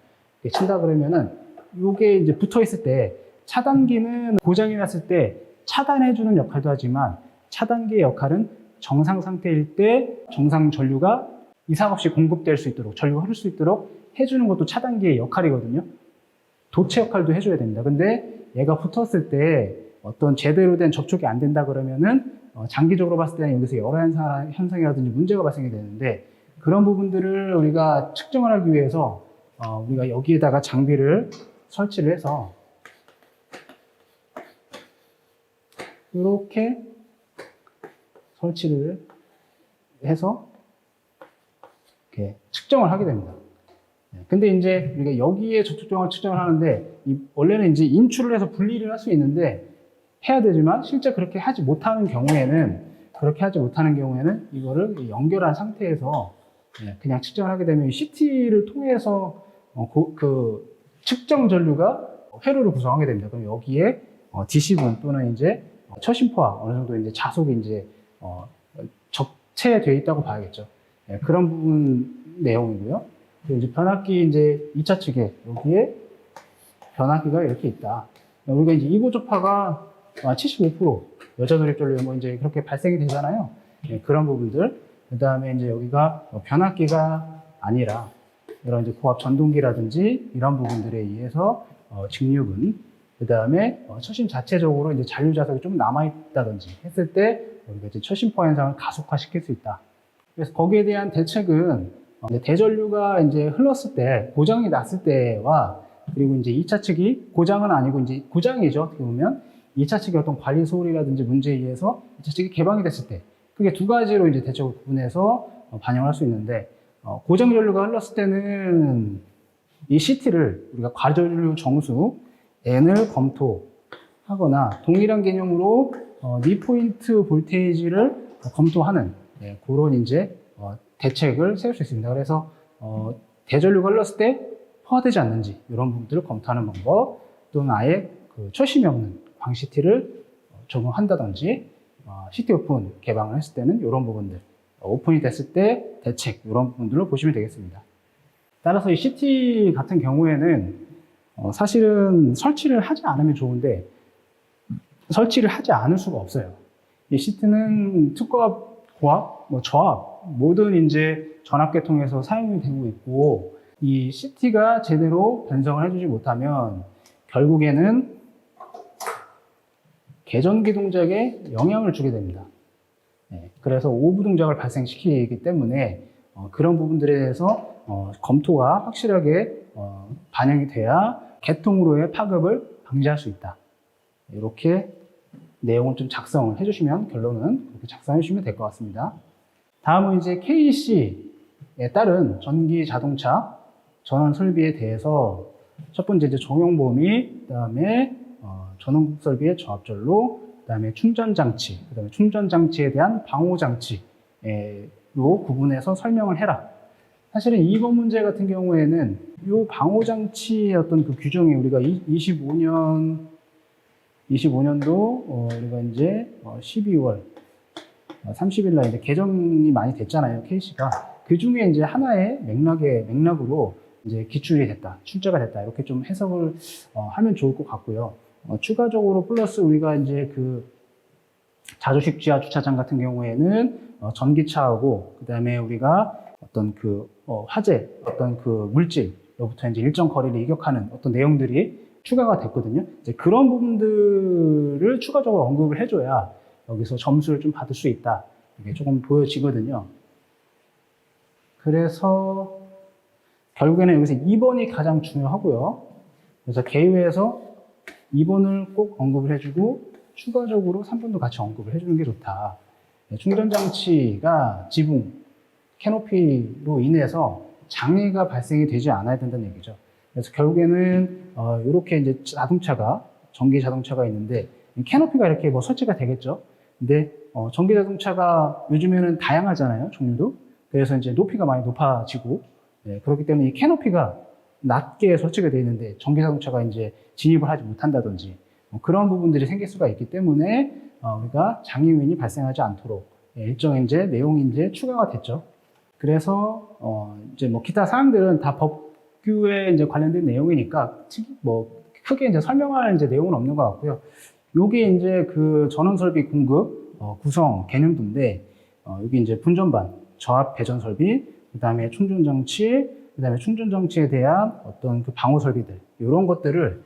이렇게 친다 그러면은 이게 이제 붙어 있을 때 차단기는 고장이 났을 때 차단해주는 역할도 하지만 차단기의 역할은 정상 상태일 때 정상 전류가 이상 없이 공급될 수 있도록 전류가 흐를 수 있도록 해주는 것도 차단기의 역할이거든요. 도체 역할도 해줘야 됩니다. 근데 얘가 붙었을 때 어떤 제대로 된 접촉이 안 된다 그러면은 장기적으로 봤을 때는 여기서 열화 현상이라든지 문제가 발생이 되는데 그런 부분들을 우리가 측정을 하기 위해서 우리가 여기에다가 장비를 설치를 해서 이렇게 설치를 해서 이렇게 측정을 하게 됩니다. 근데 이제 우리가 여기에 접촉점을 측정을 하는데 원래는 이제 인출을 해서 분리를 할 수 있는데 해야 되지만 실제 그렇게 하지 못하는 경우에는 이거를 연결한 상태에서 그냥 측정을 하게 되면 CT를 통해서 그 측정 전류가 회로를 구성하게 됩니다. 그럼 여기에 DC분 또는 이제 처심포와 어느 정도 이제 자속이 이제 적체되어 있다고 봐야겠죠. 그런 부분 내용이고요. 그리고 이제 변압기 이제 2차 측에 여기에 변압기가 이렇게 있다. 우리가 이제 이고조파가 75% 여자 돌입전류 뭐 이제 그렇게 발생이 되잖아요. 그런 부분들. 그 다음에 이제 여기가 변압기가 아니라 이런 이제 고압 전동기라든지 이런 부분들에 의해서 직류근. 그 다음에 처심 자체적으로 이제 잔류 자석이 좀 남아있다든지 했을 때 우리가 이제 처심포화 현상을 가속화시킬 수 있다. 그래서 거기에 대한 대책은 대전류가 이제 흘렀을 때, 고장이 났을 때와, 그리고 이제 2차 측이, 고장은 아니고 이제 고장이죠. 어떻게 보면. 2차 측의 어떤 관리 소홀이라든지 문제에 의해서 2차 측이 개방이 됐을 때, 그게 두 가지로 이제 대책을 구분해서 반영을 할 수 있는데, 고장 전류가 흘렀을 때는 이 CT를 우리가 과전류 정수 N을 검토하거나 동일한 개념으로 니포인트 볼테이지를 검토하는 그런 이제 대책을 세울 수 있습니다. 그래서 대전류가 흘렀을 때 포화되지 않는지 이런 부분들을 검토하는 방법 또는 아예 그 철심이 없는 광CT를 적용한다든지 CT 오픈 개방을 했을 때는 이런 부분들 오픈이 됐을 때 대책 이런 부분들로 보시면 되겠습니다. 따라서 이 CT 같은 경우에는 사실은 설치를 하지 않으면 좋은데 설치를 하지 않을 수가 없어요. 이 CT는 특고압, 고압, 저압 모든 이제 전압계통에서 사용이 되고 있고 이 CT가 제대로 변성을 해주지 못하면 결국에는 계전기 동작에 영향을 주게 됩니다. 그래서 오부 동작을 발생시키기 때문에 그런 부분들에 대해서 검토가 확실하게 반영이 돼야 계통으로의 파급을 방지할 수 있다. 이렇게 내용을 좀 작성을 해주시면 결론은 그렇게 작성해 주시면 될 것 같습니다. 다음은 이제 KEC에 따른 전기 자동차 전원 설비에 대해서 첫 번째 이제 종용보험이 그다음에 전원국 설비의 저압전로 그다음에 충전장치 그다음에 충전장치에 대한 방호장치로 구분해서 설명을 해라. 사실은 이번 문제 같은 경우에는 이 방호장치의 어떤 그 규정이 우리가 25년도 우리가 이제 12월 30일 날 이제 개정이 많이 됐잖아요. KC가. 그 중에 이제 하나의 맥락으로 이제 기출이 됐다, 출제가 됐다. 이렇게 좀 해석을 하면 좋을 것 같고요. 추가적으로 플러스 우리가 이제 그 자주식 지하 주차장 같은 경우에는 전기차하고 그다음에 우리가 어떤 그 화재, 어떤 그 물질로부터 이제 일정 거리를 이격하는 어떤 내용들이 추가가 됐거든요. 이제 그런 부분들을 추가적으로 언급을 해줘야 여기서 점수를 좀 받을 수 있다. 이게 조금 보여지거든요. 그래서 결국에는 여기서 2번이 가장 중요하고요. 그래서 개요에서 2번을 꼭 언급을 해주고 추가적으로 3번도 같이 언급을 해주는 게 좋다. 충전장치가 지붕, 캐노피로 인해서 장애가 발생이 되지 않아야 된다는 얘기죠. 그래서 결국에는 이렇게 이제 자동차가 전기 자동차가 있는데 캐노피가 이렇게 뭐 설치가 되겠죠. 근데 전기 자동차가 요즘에는 다양하잖아요, 종류도. 그래서 이제 높이가 많이 높아지고 그렇기 때문에 이 캐노피가 낮게 설치가 되어 있는데 전기 자동차가 이제 진입을 하지 못한다든지 그런 부분들이 생길 수가 있기 때문에 우리가 장애 요인이 발생하지 않도록 일정의 이제 내용이 이제 추가가 됐죠. 그래서 이제 뭐 기타 사항들은 다 법규에 이제 관련된 내용이니까 뭐 크게 이제 설명할 이제 내용은 없는 것 같고요. 요게 이제 그 전원 설비 공급 구성 개념도인데 여기 이제 분전반, 저압 배전 설비, 그다음에 충전 장치, 그다음에 충전 장치에 대한 어떤 그 방호 설비들 이런 것들을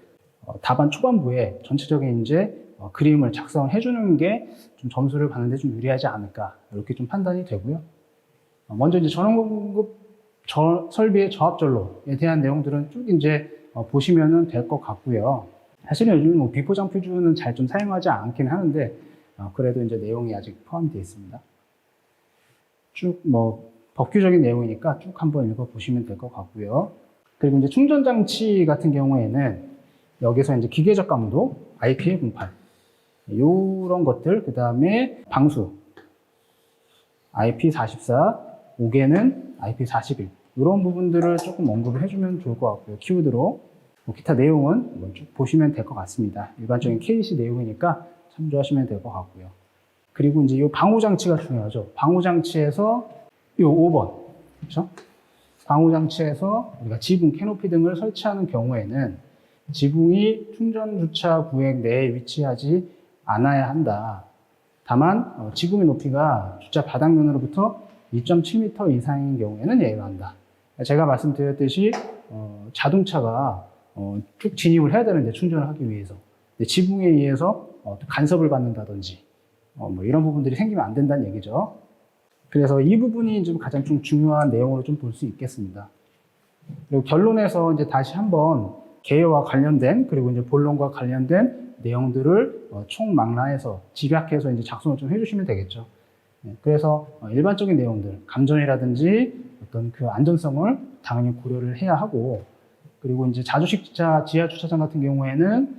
답안 초반부에 전체적인 이제 그림을 작성을 해주는 게 좀 점수를 받는데 좀 유리하지 않을까 이렇게 좀 판단이 되고요. 먼저 이제 전원 공급 설비의 저압 전로에 대한 내용들은 쭉 이제 보시면은 될 것 같고요. 사실은 요즘 뭐 비포장 퓨즈는 잘 좀 사용하지 않긴 하는데 그래도 이제 내용이 아직 포함되어 있습니다. 쭉 뭐 법규적인 내용이니까 쭉 한번 읽어 보시면 될 것 같고요. 그리고 이제 충전 장치 같은 경우에는 여기서 이제 기계적 강도 IPA08 이런 것들, 그 다음에 방수 IP44, 옥에는 IP41 이런 부분들을 조금 언급을 해주면 좋을 것 같고요. 키워드로 기타 내용은 쭉 보시면 될 것 같습니다. 일반적인 KC 내용이니까 참조하시면 될 것 같고요. 그리고 이제 이 방호 장치가 중요하죠. 방호 장치에서 이 5번, 그렇죠? 방호 장치에서 우리가 지붕, 캐노피 등을 설치하는 경우에는 지붕이 충전 주차 구획 내에 위치하지 않아야 한다. 다만 지붕의 높이가 주차 바닥면으로부터 2.7m 이상인 경우에는 예외한다. 제가 말씀드렸듯이 자동차가 쭉 진입을 해야 되는데 충전을 하기 위해서 지붕에 의해서 간섭을 받는다든지 뭐 이런 부분들이 생기면 안 된다는 얘기죠. 그래서 이 부분이 좀 가장 좀 중요한 내용으로 좀 볼 수 있겠습니다. 그리고 결론에서 이제 다시 한번 개요와 관련된 그리고 이제 본론과 관련된 내용들을 총망라해서 집약해서 이제 작성을 좀 해주시면 되겠죠. 그래서 일반적인 내용들, 감전이라든지 어떤 그 안전성을 당연히 고려를 해야 하고, 그리고 이제 자주식 지하 주차장 같은 경우에는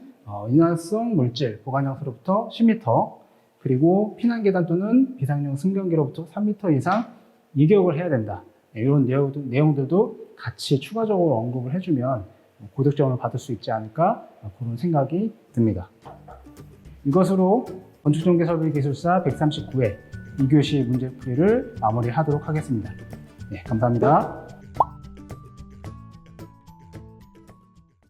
인화성 물질 보관장소로부터 10m, 그리고 피난 계단 또는 비상용 승강기로부터 3m 이상 이격을 해야 된다. 이런 내용들도 같이 추가적으로 언급을 해주면 고득점을 받을 수 있지 않을까 그런 생각이 듭니다. 이것으로 건축전기설비기술사 139회 2교시 문제풀이를 마무리하도록 하겠습니다. 네, 감사합니다.